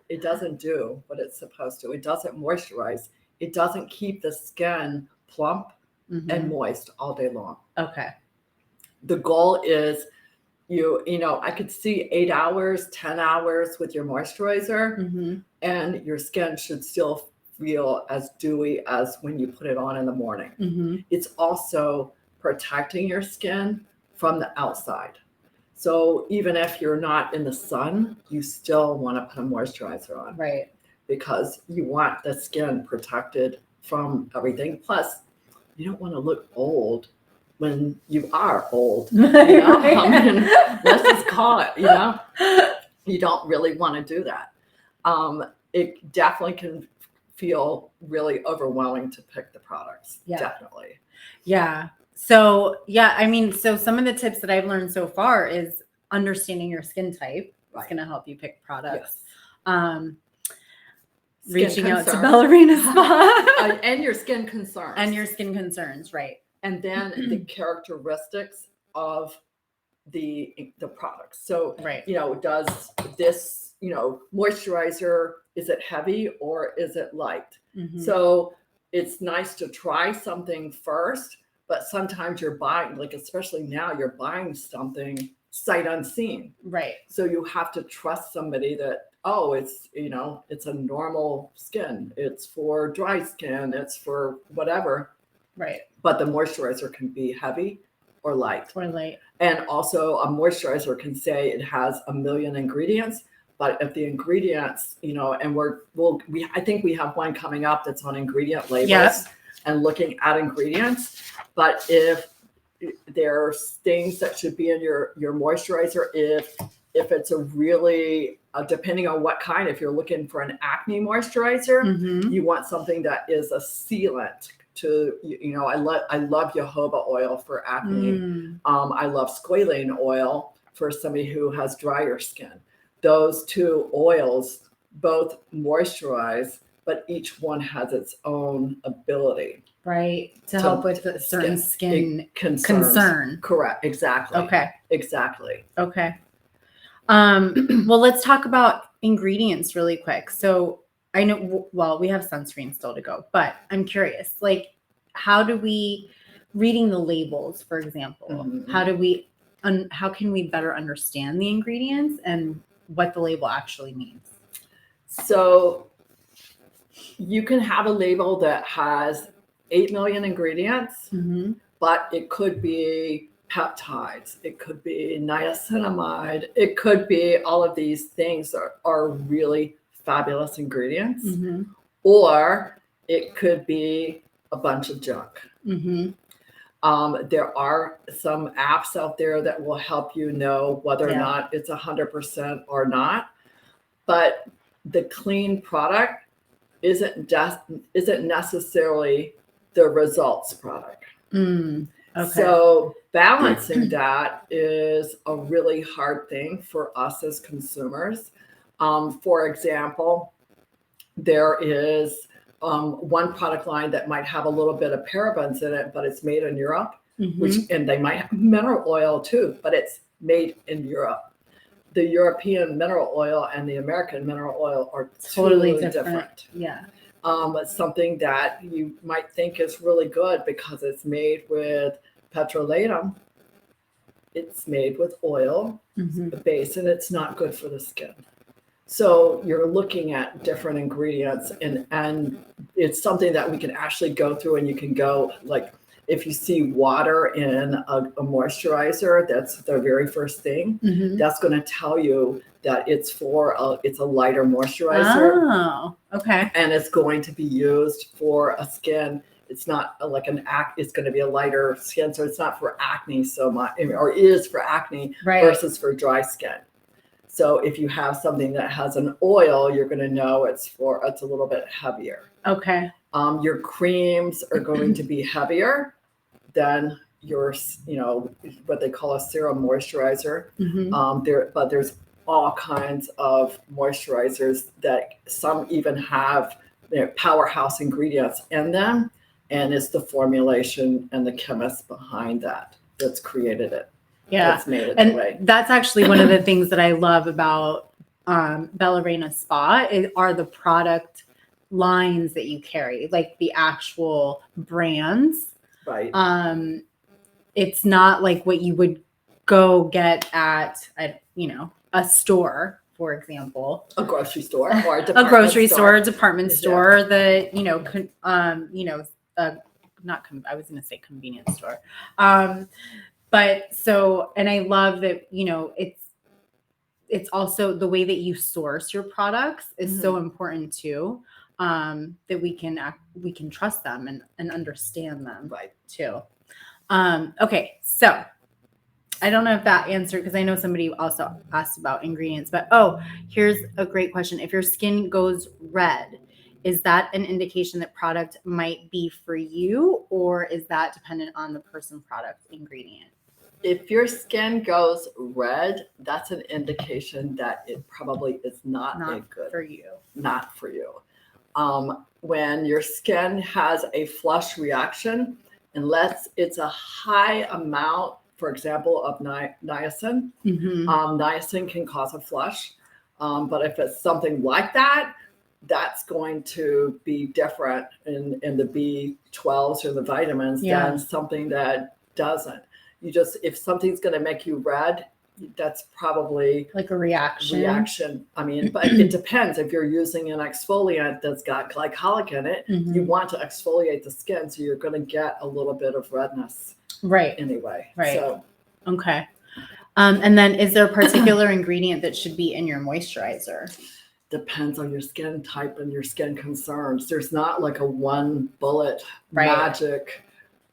what it's supposed to. It doesn't moisturize. It doesn't keep the skin plump Mhm. and moist all day long. Okay. The goal is you know, I could see 8 hours, 10 hours with your moisturizer, Mm-hmm. and your skin should still feel as dewy as when you put it on in the morning. Mm-hmm. It's also protecting your skin from the outside. So even if you're not in the sun, you still want to put a moisturizer on, Right. because you want the skin protected from everything. Plus, you don't want to look old when you are old. You know? I mean, let's just call it, you know? You don't really want to do that. It definitely can feel really overwhelming to pick the products. Yeah. Definitely. Yeah. So, yeah, I mean, so some of the tips that I've learned so far is understanding your skin type. Right. It's going to help you pick products. Yes. Reaching out to concern. Bella Reina Spa. And your skin concerns. And your skin concerns, right. And then the characteristics of the products. So, Right. you know, does this, you know, moisturizer, is it heavy or is it light? Mhm. So it's nice to try something first, but sometimes you're buying, like, especially now, you're buying something sight unseen. Right. So you have to trust somebody that, oh, it's, you know, it's a normal skin. It's for dry skin. It's for whatever. Right. But the moisturizer can be heavy or light. Or light. And also a moisturizer can say it has 1 million ingredients, but if the ingredients, you know, and I think we have one coming up that's on ingredient labels. Yes. And looking at ingredients. But if there's things that should be in your moisturizer, if it's a really, depending on what kind, if you're looking for an acne moisturizer, Mm-hmm. you want something that is a sealant to, you know, I love jojoba oil for acne. Mm. I love squalane oil for somebody who has drier skin. Those two oils both moisturize, but each one has its own ability. Right. To help with a certain skin concern. Correct. Exactly. Okay. Exactly. Okay. Well, let's talk about ingredients really quick. So I know, well, we have sunscreen still to go, but I'm curious, like, how do we, reading the labels, for example, Mhm. how can we better understand the ingredients and what the label actually means? So you can have a label that has 8 million ingredients, Mm-hmm. but it could be peptides, it could be niacinamide, it could be all of these things are really fabulous ingredients, Mm-hmm. or it could be a bunch of junk. Mm-hmm. There are some apps out there that will help you know whether or Yeah. not it's 100% or not, but the clean product isn't necessarily the results product. Mm. Okay. So balancing that is a really hard thing for us as consumers. For example, there is one product line that might have a little bit of parabens in it, but it's made in Europe, Mhm. and they might have mineral oil too, but it's made in Europe. The European mineral oil and the American mineral oil are Totally totally different. different. Yeah. Something that you might think is really good because it's made with petrolatum. It's made with oil, Mhm. the base, and it's not good for the skin. So you're looking at different ingredients, and it's something that we can actually go through, and you can go, like, if you see water in a moisturizer, that's the very first thing. Mhm. That's going to tell you that it's a lighter moisturizer. Oh, okay. And it's going to be used for a skin. it's not like it's going to be a lighter skin. So it's not for acne so much, or is for acne versus for dry skin. So if you have something that has an oil, you're going to know it's a little bit heavier. Okay. Your creams are going to be heavier than your, what they call a serum moisturizer. But there's all kinds of moisturizers that some even have powerhouse ingredients in them, and it's the formulation and the chemist behind that's created it. Yeah, that's made it and that way. That's actually one of the things that I love about Bella Reina Spa are the product lines that you carry, like the actual brands. Right. It's not like what you would go get at a store, for example, a grocery store or a department store that I was going to say convenience store. But so, and I love that, it's also the way that you source your products is so important too, that we can trust them and understand them too. Okay. So I don't know if that answered, because I know somebody also asked about ingredients, but here's a great question. If your skin goes red, is that an indication that product might be for you, or is that dependent on the person, product, ingredient? If your skin goes red, that's an indication that it probably is not for you. Not for you. When your skin has a flush reaction, unless it's a high amount, for example, of niacin, niacin can cause a flush. But if it's something like that, that's going to be different in the B12s or the vitamins than something that doesn't. If something's going to make you red, that's probably like a reaction. I mean, but it depends. If you're using an exfoliant that's got glycolic in it, you want to exfoliate the skin, so you're going to get a little bit of redness. Right. Anyway. Right. So. Okay. And then is there a particular ingredient that should be in your moisturizer? Depends on your skin type and your skin concerns. There's not like a one bullet magic.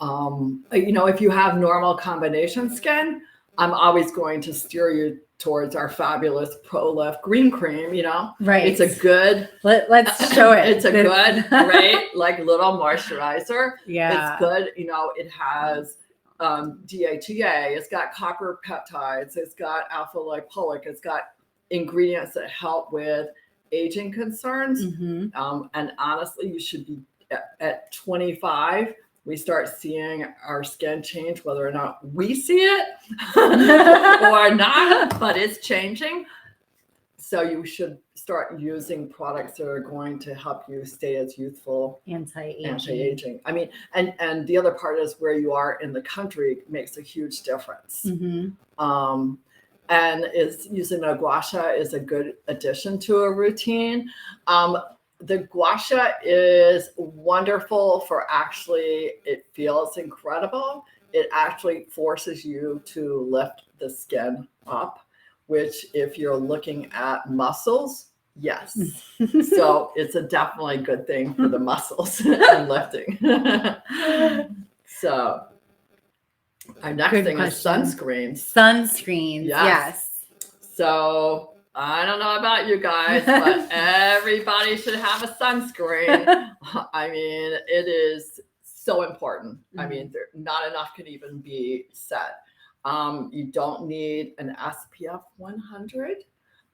If you have normal combination skin, I'm always going to steer you towards our fabulous Pro Lift Green Cream, Right. It's a good, let's show it. It's a good, great, like little moisturizer. Yeah. It's good. It has DHEA, it's got copper peptides, it's got alpha lipoic, it's got ingredients that help with aging concerns. And honestly, you should be at 25. We start seeing our skin change, whether or not we see it or not, but it's changing. So you should start using products that are going to help you stay as youthful, anti-aging. I mean, and the other part is where you are in the country makes a huge difference. And using a gua sha is a good addition to a routine. The gua sha is wonderful for it feels incredible. It actually forces you to lift the skin up, which if you're looking at muscles, yes. So it's a definitely good thing for the muscles and lifting. So our next thing is sunscreens. Sunscreens, yes. So I don't know about you guys, but everybody should have a sunscreen. I mean, it is so important. I mean, not enough can even be said. You don't need an SPF 100,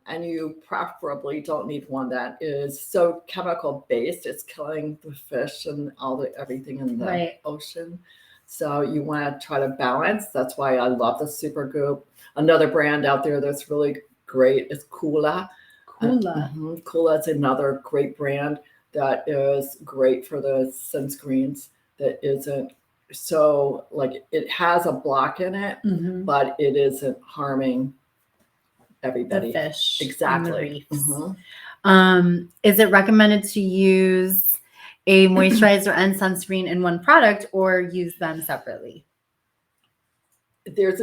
and you preferably don't need one that is so chemical based. It's killing the fish and everything in the ocean. So you want to try to balance. That's why I love the Supergoop. Another brand out there that's really great is 𝗦𝗨𝗕𝗦𝗖𝗥𝗜𝗕𝗘. 𝗦𝗨𝗕 is another great brand that is great for the sunscreens. That isn't so it has a block in it, but it isn't harming everybody. The fish. Exactly. Is it recommended to use a moisturizer and sunscreen in one product, or use them separately? There's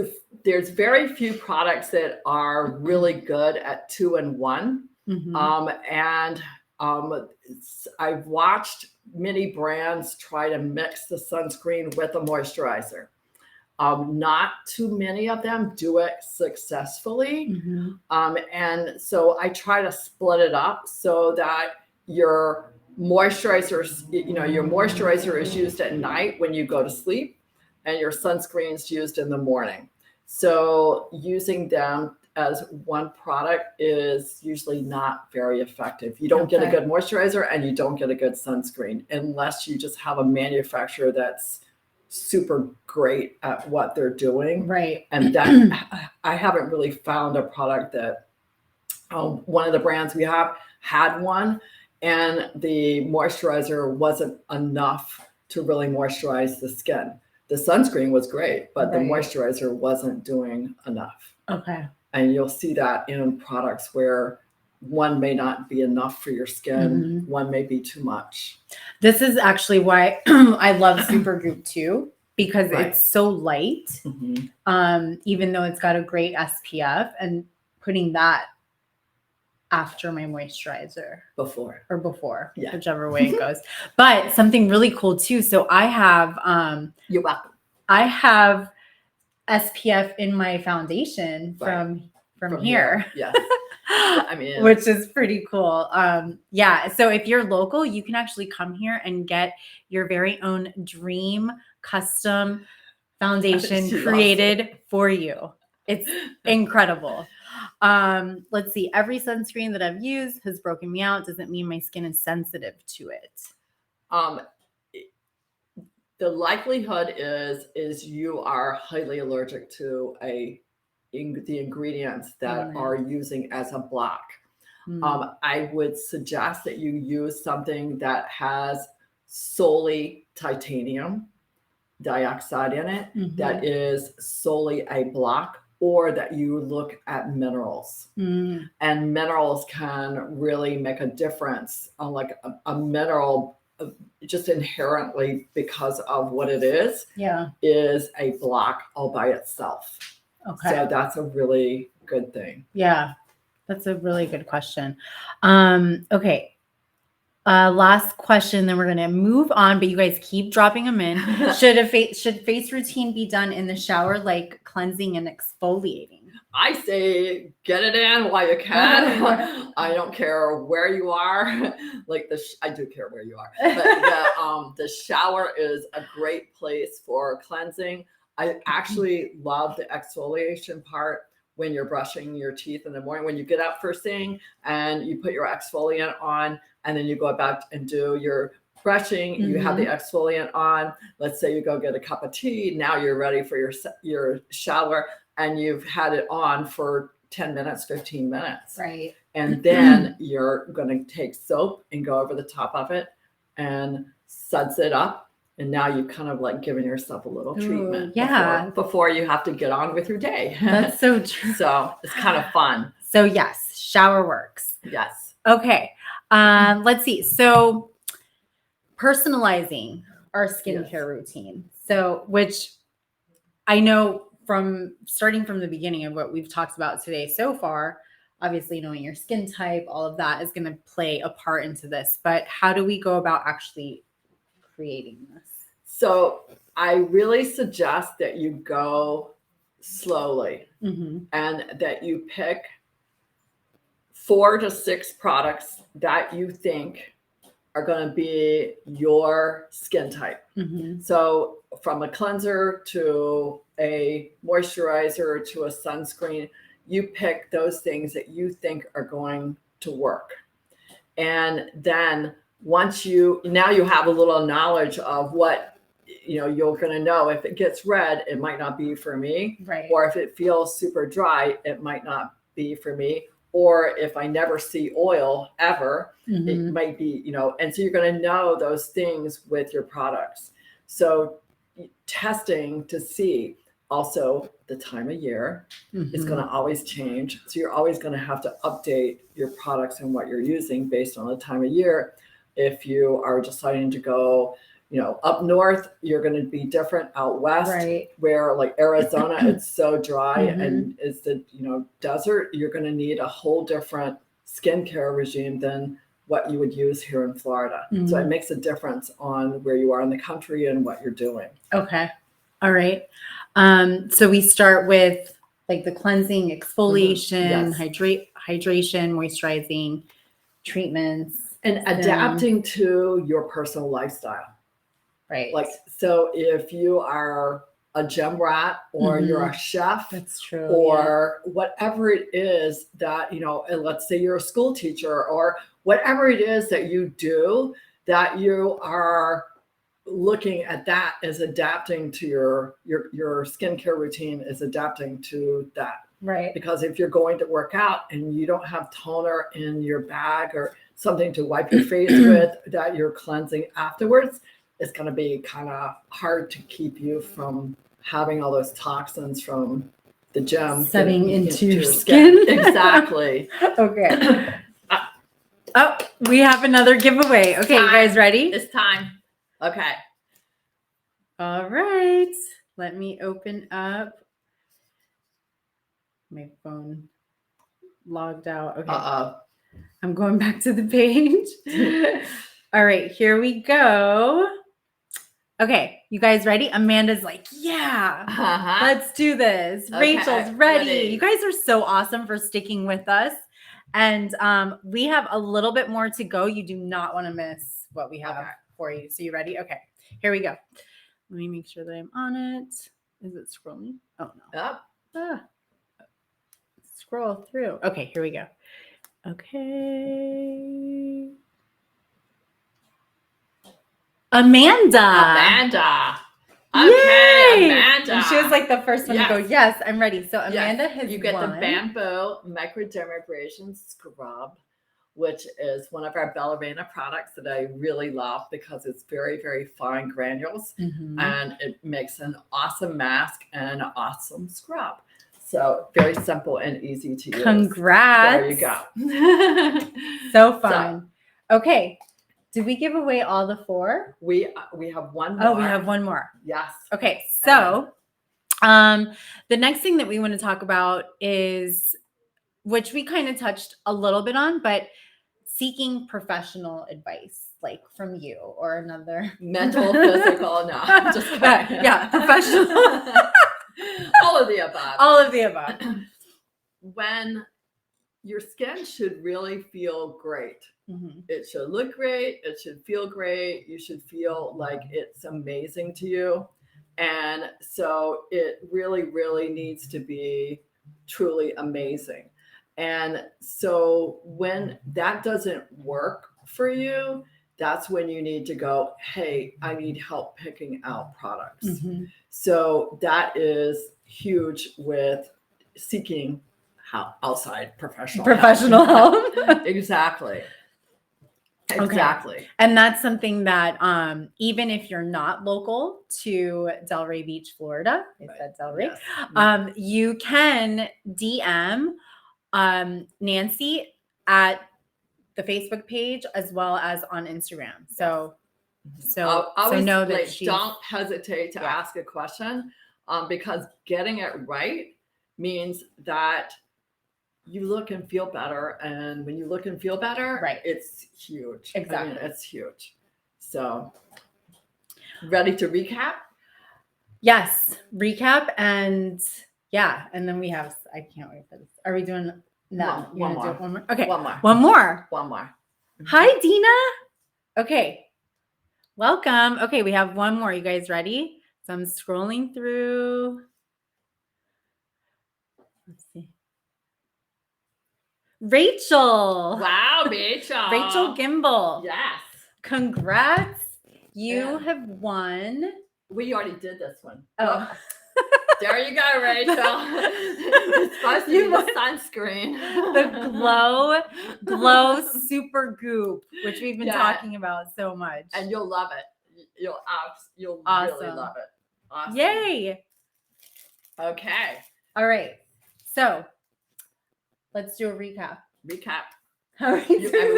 very few products that are really good at 2-in-1. I've watched many brands try to mix the sunscreen with the moisturizer. Not too many of them do it successfully. And so I try to split it up so that your moisturizer is used at night when you go to sleep, and your sunscreen is used in the morning. So using them as one product is usually not very effective. You don't get a good moisturizer and you don't get a good sunscreen unless you just have a manufacturer that's super great at what they're doing. Right. And that I haven't really found a product that one of the brands we have had one, and the moisturizer wasn't enough to really moisturize the skin. The sunscreen was great, but the moisturizer wasn't doing enough. Okay. And you'll see that in products where one may not be enough for your skin, one may be too much. This is actually why I love Supergoop too, because it's so light, even though it's got a great SPF, and putting that after my moisturizer. Before, Whichever way it goes. But something really cool too. So I have you're welcome. I have SPF in my foundation from here. Yes. I mean, which is pretty cool. So if you're local, you can actually come here and get your very own dream custom foundation created for you. It's incredible. Let's see. Every sunscreen that I've used has broken me out. Doesn't mean my skin is sensitive to it. The likelihood is you are highly allergic to the ingredients that are using as a block. I would suggest that you use something that has solely titanium dioxide in it, that is solely a block, or that you look at minerals. And minerals can really make a difference. Like a mineral, just inherently because of what it is a block all by itself. Okay. So that's a really good thing. Yeah, that's a really good question. Okay. Last question, then we're gonna move on. But you guys keep dropping them in. Should face routine be done in the shower, like cleansing and exfoliating? I say get it in while you can. I don't care where you are. Like I do care where you are, but the shower is a great place for cleansing. I actually love the exfoliation part when you're brushing your teeth in the morning. When you get up first thing and you put your exfoliant on, and then you go back and do your brushing, you have the exfoliant on. Let's say you go get a cup of tea. Now you're ready for your shower, and you've had it on for 10 minutes, 15 minutes. Right. And then you're going to take soap and go over the top of it and suds it up. And now you've kind of like given yourself a little treatment before you have to get on with your day. That's so true. So it's kind of fun. So yes, shower works. Yes. Okay. Let's see. So personalizing our skincare routine. So, which I know from starting from the beginning of what we've talked about today so far, obviously knowing your skin type, all of that is going to play a part into this. But how do we go about actually creating this? So I really suggest that you go slowly and that you pick 4 to 6 products that you think are going to be your skin type. So from a cleanser to a moisturizer to a sunscreen, you pick those things that you think are going to work. And then once you have a little knowledge of what, you're going to know if it gets red, it might not be for me. Right. Or if it feels super dry, it might not be for me. Or if I never see oil ever, it might be, and so you're going to know those things with your products. So testing to see also the time of year is going to always change. So you're always going to have to update your products and what you're using based on the time of year. If you are deciding to go, up north, you're going to be different. Out west, where like Arizona, it's so dry and it's the desert, you're going to need a whole different skincare regime than what you would use here in Florida. So Mhm. it makes a difference on where you are in the country and what you're doing. Okay. All right. So we start with like the cleansing, exfoliation, Yes. hydration, moisturizing, treatments, And serum. adapting to your personal lifestyle. Right. Like, so if you are a gym rat or you're a chef, That's true. or whatever it is that, you know, and let's say you're a school teacher or whatever it is that you do, that you are looking at that as adapting to your skincare routine is adapting to that. Right. Because if you're going to work out and you don't have toner in your bag or something to wipe your face with that you're cleansing afterwards, it's going to be kind of hard to keep you from having all those toxins from the gym setting into your skin. Exactly. Okay. Oh, we have another giveaway. Okay, you guys ready? It's time. Okay. All right. Let me open up. My phone logged out. Okay. I'm going back to the page. All right, here we go. Okay, you guys ready? Amanda's like, yeah, let's do this. Okay, Rachel's ready. You guys are so awesome for sticking with us. And we have a little bit more to go. You do not want to miss what we have for you. So you ready? Okay, here we go. Let me make sure that I'm on it. Is it scrolling? Oh, no. Scroll through. Okay, here we go. Okay. Amanda. Okay, Yay! Amanda. And she was like the first one to go, yes, I'm ready. So Amanda has You get won. the bamboo microdermabrasion scrub, which is one of our Bella Reina products that I really love because it's very, very fine granules and it makes an awesome mask and an awesome scrub. So very simple and easy to use. Congrats. There you go. So fun. Okay. Did we give away all the 4? We have one more. Oh, we have one more. Yes. Okay. So the next thing that we want to talk about is, which we kind of touched a little bit on, but seeking professional advice, like from you or another. Mental, physical, no. Just kidding. Yeah, professional. All of the above. All of the above. When your skin should really feel great. It should look great. It should feel great. You should feel like it's amazing to you. And so it really, really needs to be truly amazing. And so when that doesn't work for you, that's when you need to go, hey, I need help picking out products. So that is huge with seeking outside professional help. Exactly. Okay. And that's something that even if you're not local to Delray Beach, Florida, I said Delray, you can DM Nancy at the Facebook page as well as on Instagram. So know that she don't hesitate to ask a question because getting it right means that you look and feel better. And when you look and feel better, it's huge. Exactly. I mean, it's huge. So ready to recap? Yes. Recap. And and then we have, I can't wait for this. Are we doing no? One more. Do one more? Okay. One more. One more. One more. Hi, Dina. Okay. Welcome. Okay. We have one more. You guys ready? So I'm scrolling through. Let's see. Rachel. Wow, Rachel. Rachel Gimbel. Yes. Congrats. You have won. We already did this one. Oh. There you go, Rachel. It's supposed to be the sunscreen. The Glow Super Goop, which we've been talking about so much. And you'll love it. You'll awesome. Really love it. Awesome. Yay. Okay. All right. So let's do a recap. How are you we've been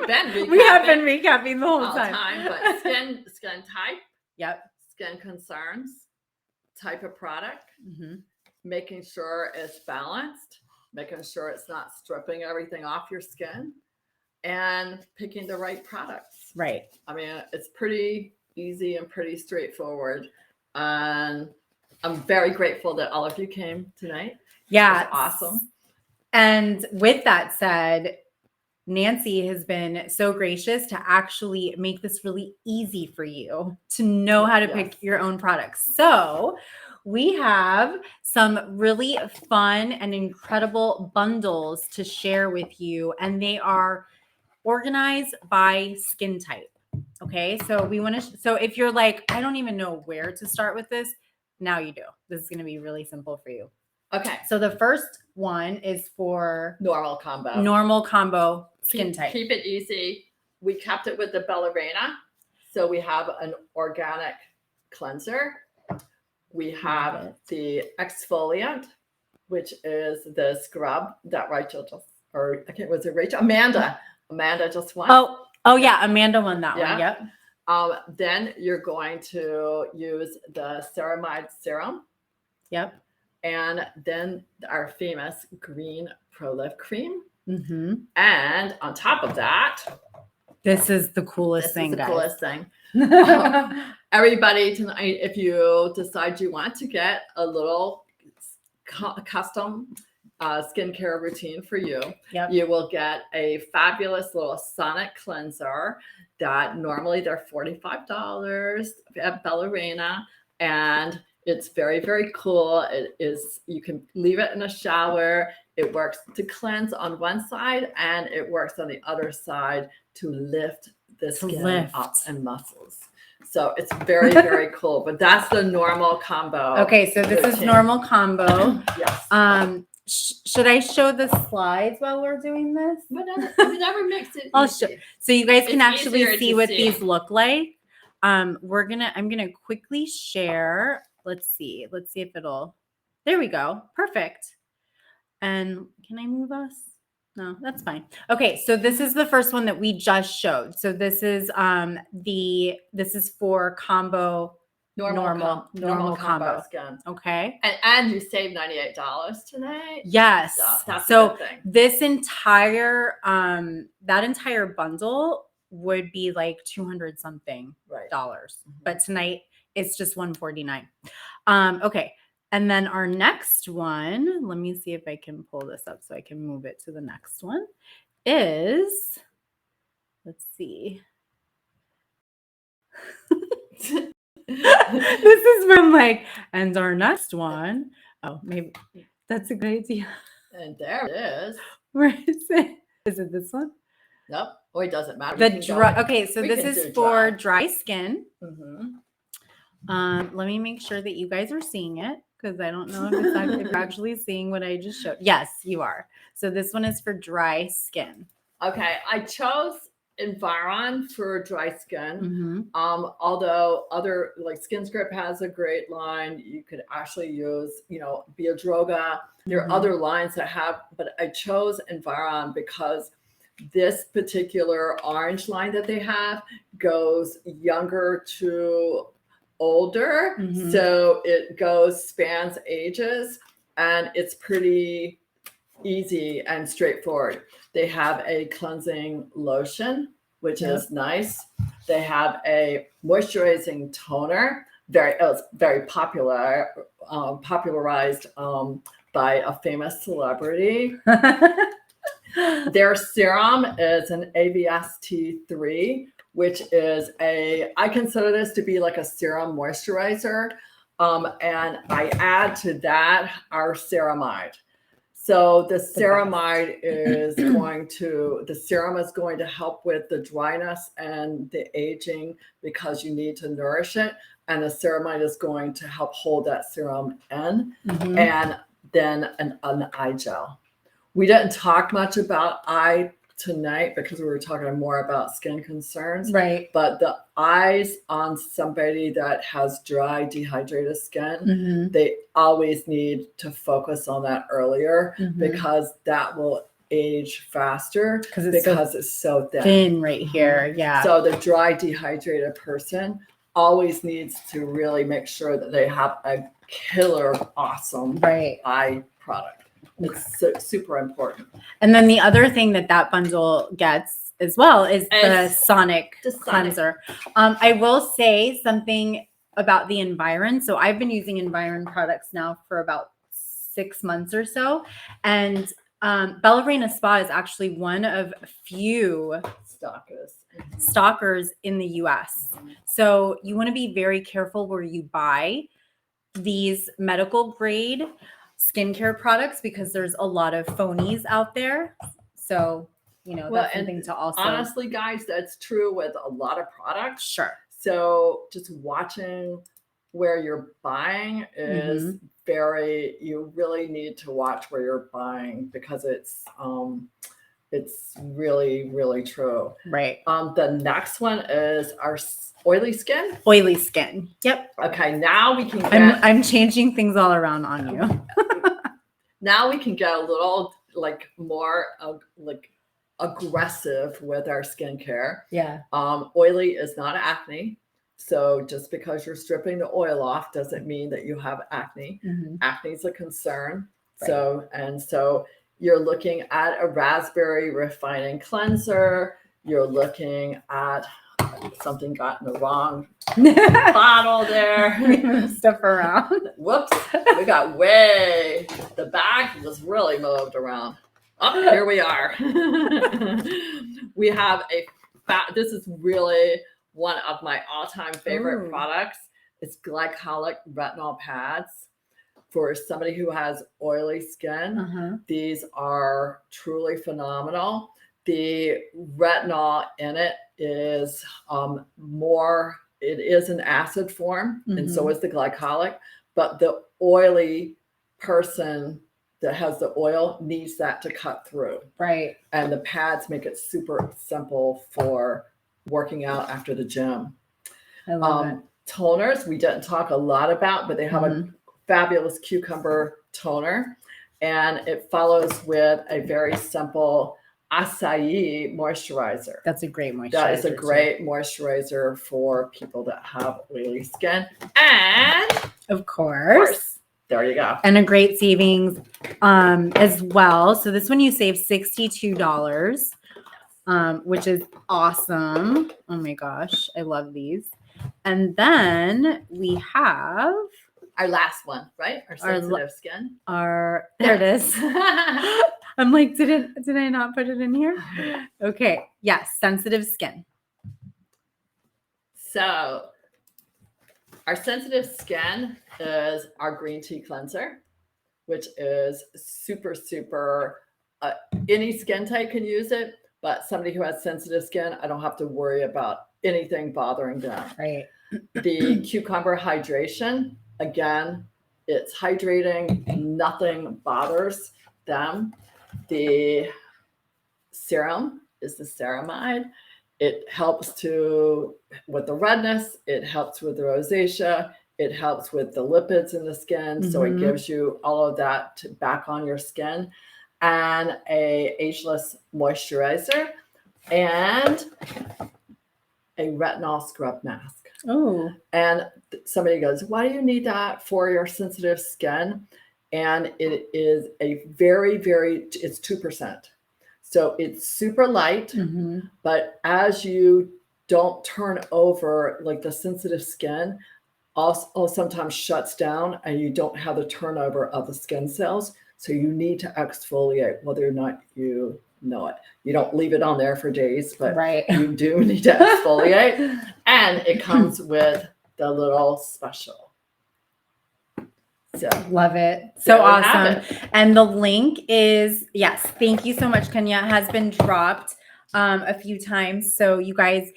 recapping. We have been recapping the whole time. But skin type. Yep. Skin concerns, type of product, making sure it's balanced, making sure it's not stripping everything off your skin, and picking the right products. Right. I mean, it's pretty easy and pretty straightforward. And I'm very grateful that all of you came tonight. Yeah. It was awesome. And with that said, Nancy has been so gracious to actually make this really easy for you to know how to pick your own products. So we have some really fun and incredible bundles to share with you, and they are organized by skin type. Okay, so we want to, so if you're like, I don't even know where to start with this, now you do. This is going to be really simple for you. Okay. So the first one is for normal combo. Normal combo skin type. Keep it easy. We kept it with the Bella Reina. So we have an organic cleanser. We have the exfoliant, which is the scrub that Rachel just, or I can't, was it Rachel? Amanda just won. Oh yeah, Amanda won that one. Yep. Then you're going to use the ceramide serum. Yep. And then our famous green Pro-Lift cream. Mm-hmm. And on top of that, this is the coolest thing, guys. Coolest thing. Everybody tonight, if you decide you want to get a little custom skincare routine for you, you will get a fabulous little sonic cleanser that normally they're $45 at Bella Reina, and it's very, very cool. It is, you can leave it in a shower. It works to cleanse on one side, and it works on the other side to lift the skin up and muscles. So it's very, very cool. But that's the normal combo. Okay, so this is normal combo. Yes. Should I show the slides while we're doing this? Whatever makes it I'll show, so you guys can actually see what these look like. I'm gonna quickly share. Let's see if it'll, there we go. Perfect. And can I move us? No, that's fine. Okay, so this is the first one that we just showed. So this is this is for combo normal combo skin. Okay. And you saved $98 tonight. Yes. That's so a good thing. This entire that entire bundle would be like 200 something dollars. Mm-hmm. But tonight it's just $149. Okay. And then our next one, let me see if I can pull this up so I can move it to the next one, is, let's see. This is from like, and our next one, oh, maybe that's a good idea. And there it is. Where is it? Is it this one? Nope. Oh, it doesn't matter. Okay, so this is for dry skin. Mm-hmm. Let me make sure that you guys are seeing it, because I don't know if you're actually seeing what I just showed. Yes, you are. So this one is for dry skin. Okay, I chose Environ for dry skin. Mm-hmm. Although other, like Skin Script has a great line. You could actually use, Biodroga. There are other lines that have, but I chose Environ because this particular orange line that they have goes younger to older. Mm-hmm. So it spans ages, and it's pretty easy and straightforward. They have a cleansing lotion, which is nice. They have a moisturizing toner, very popular, popularized by a famous celebrity. Their serum is an AVST3, which is I consider this to be like a serum moisturizer. And I add to that our ceramide. So the ceramide the serum is going to help with the dryness and the aging, because you need to nourish it. And the ceramide is going to help hold that serum in. Mm-hmm. And then an eye gel. We didn't talk much about eye tonight because we were talking more about skin concerns. Right. But the eyes on somebody that has dry, dehydrated skin, they always need to focus on that earlier, because that will age faster because it's so thin right here. Yeah. So the dry, dehydrated person always needs to really make sure that they have a killer, awesome eye product. It's super important. And then the other thing that bundle gets as well is the It's Sonic the Sonic. cleanser. I will say something about the Environ. So I've been using Environ products now for about 6 months or so. And Bella Reina Spa is actually one of few stockers in the US. So you want to be very careful where you buy these medical grade skincare products because there's a lot of phonies out there. So, that's something to also. Honestly, guys, that's true with a lot of products. Sure. So just watching where you're buying is you really need to watch where you're buying because it's really, really true. Right. The next one is our oily skin. Oily skin. Yep. Okay, now we can get. I'm changing things all around on you. Now we can get a little more aggressive with our skincare. Yeah. Oily is not acne. So just because you're stripping the oil off doesn't mean that you have acne. Acne is a concern. Right. So you're looking at a raspberry refining cleanser. You're looking at something got in the wrong bottle there. Move stuff around. Whoops. We got the bag was really moved around. Oh, here we are. We have this is really one of my all-time favorite products. It's glycolic retinol pads. For somebody who has oily skin, these are truly phenomenal. The retinol in it is it is an acid form, and so is the glycolic, but the oily person that has the oil needs that to cut through. Right. And the pads make it super simple for working out after the gym. I love it. Toners, we didn't talk a lot about, but they have a fabulous cucumber toner, and it follows with a very simple acai moisturizer. That's a great moisturizer. That is a great moisturizer for people that have oily skin. And of course, there you go. And a great savings as well. So this one you save $62, which is awesome. Oh my gosh, I love these. And then we have our last one, right? Our sensitive skin. There it is. I'm like, did I not put it in here? Okay. Yes, sensitive skin. So our sensitive skin is our green tea cleanser, which is super, super, any skin type can use it, but somebody who has sensitive skin, I don't have to worry about anything bothering them. Right. The cucumber hydration, again, it's hydrating, nothing bothers them. The serum is the ceramide. It helps with the redness. It helps with the rosacea. It helps with the lipids in the skin. So it gives you all of that back on your skin. And a ageless moisturizer and a retinol scrub mask. Oh. And somebody goes, why do you need that for your sensitive skin? And it is a very, very, it's 2%. So it's super light, but as you don't turn over, like the sensitive skin also sometimes shuts down and you don't have the turnover of the skin cells. So you need to exfoliate, whether or not you know it. You don't leave it on there for days, but you do need to exfoliate. And it comes with the little special. So love it. So awesome. And the link is, yes, thank you so much, Kenya, has been dropped a few times. So you guys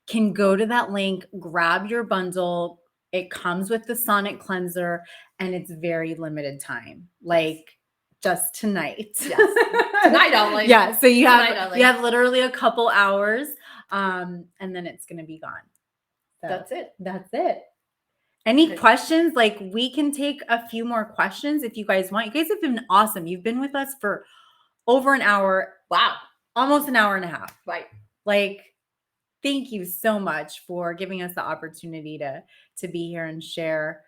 can go to that link, grab your bundle. It comes with the Sonic cleanser and it's very limited time. Like just tonight. Yes. Tonight only. Yeah. So you have literally a couple hours and then it's going to be gone. So that's it. That's it. Any questions? Like we can take a few more questions if you guys want. You guys have been awesome. You've been with us for over an hour. Wow. Almost an hour and a half. Right. Like, thank you so much for giving us the opportunity to be here and share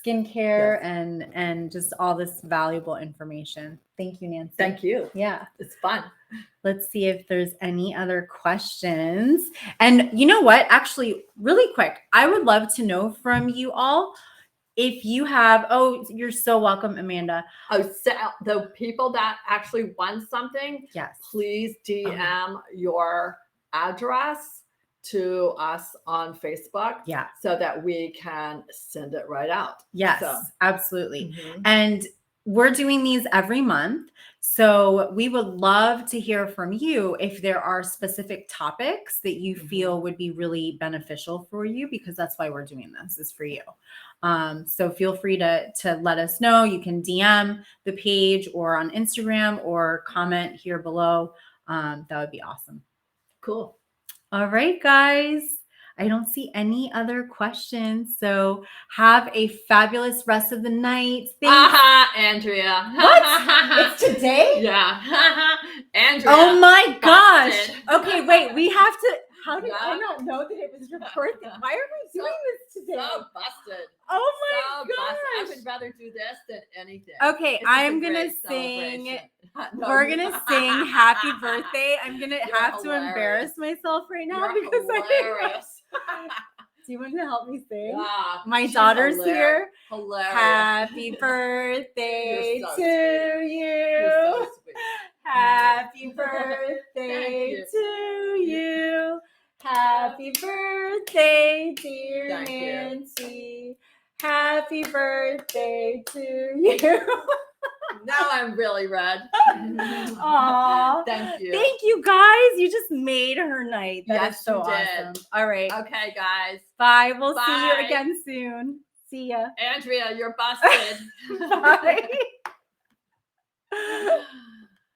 skincare Yes. and just all this valuable information. Thank you, Nancy. Thank you. Yeah. It's fun. Let's see if there's any other questions. And you know what? Actually, really quick, I would love to know from you all if you have, oh, you're so welcome, Amanda. Oh, so the people that actually won something, Yes. please DM your address to us on Facebook. Yeah. So that we can send it right out. Yes, So, absolutely. mhm. And we're doing these every month. So we would love to hear from you if there are specific topics that you feel would be really beneficial for you, because that's why we're doing this, is for you. So feel free to let us know. You can DM the page or on Instagram or comment here below. That would be awesome. Cool. All right, guys. I don't see any other questions. So have a fabulous rest of the night. Thanks. Andrea. What? It's today? Yeah. Andrea. Oh my gosh. busted. Okay, wait. We have to. How did Yeah. I not know that it was your birthday? Why are we doing this today? So busted. Oh So my busted. I gosh. would rather do this than anything. Okay, This is I'm a gonna great sing. celebration. No, We're you- gonna sing happy birthday. I'm gonna You're have to hilarious. embarrass myself right now You're because hilarious. Do you want to help me sing? Yeah, My she's daughter's hilarious. here. Hilarious. Happy birthday You're so to sweet. you. You're so sweet. Happy Thank birthday you. to you. Happy birthday, dear Thank you. Nancy. Happy birthday to you. Now I'm really red. Aw. Thank you. Thank you, guys. You just made her night. That is Yes, so you did. awesome. All right. Okay, guys. Bye. We'll see Bye. you again soon. See ya. Andrea, you're busted. Bye.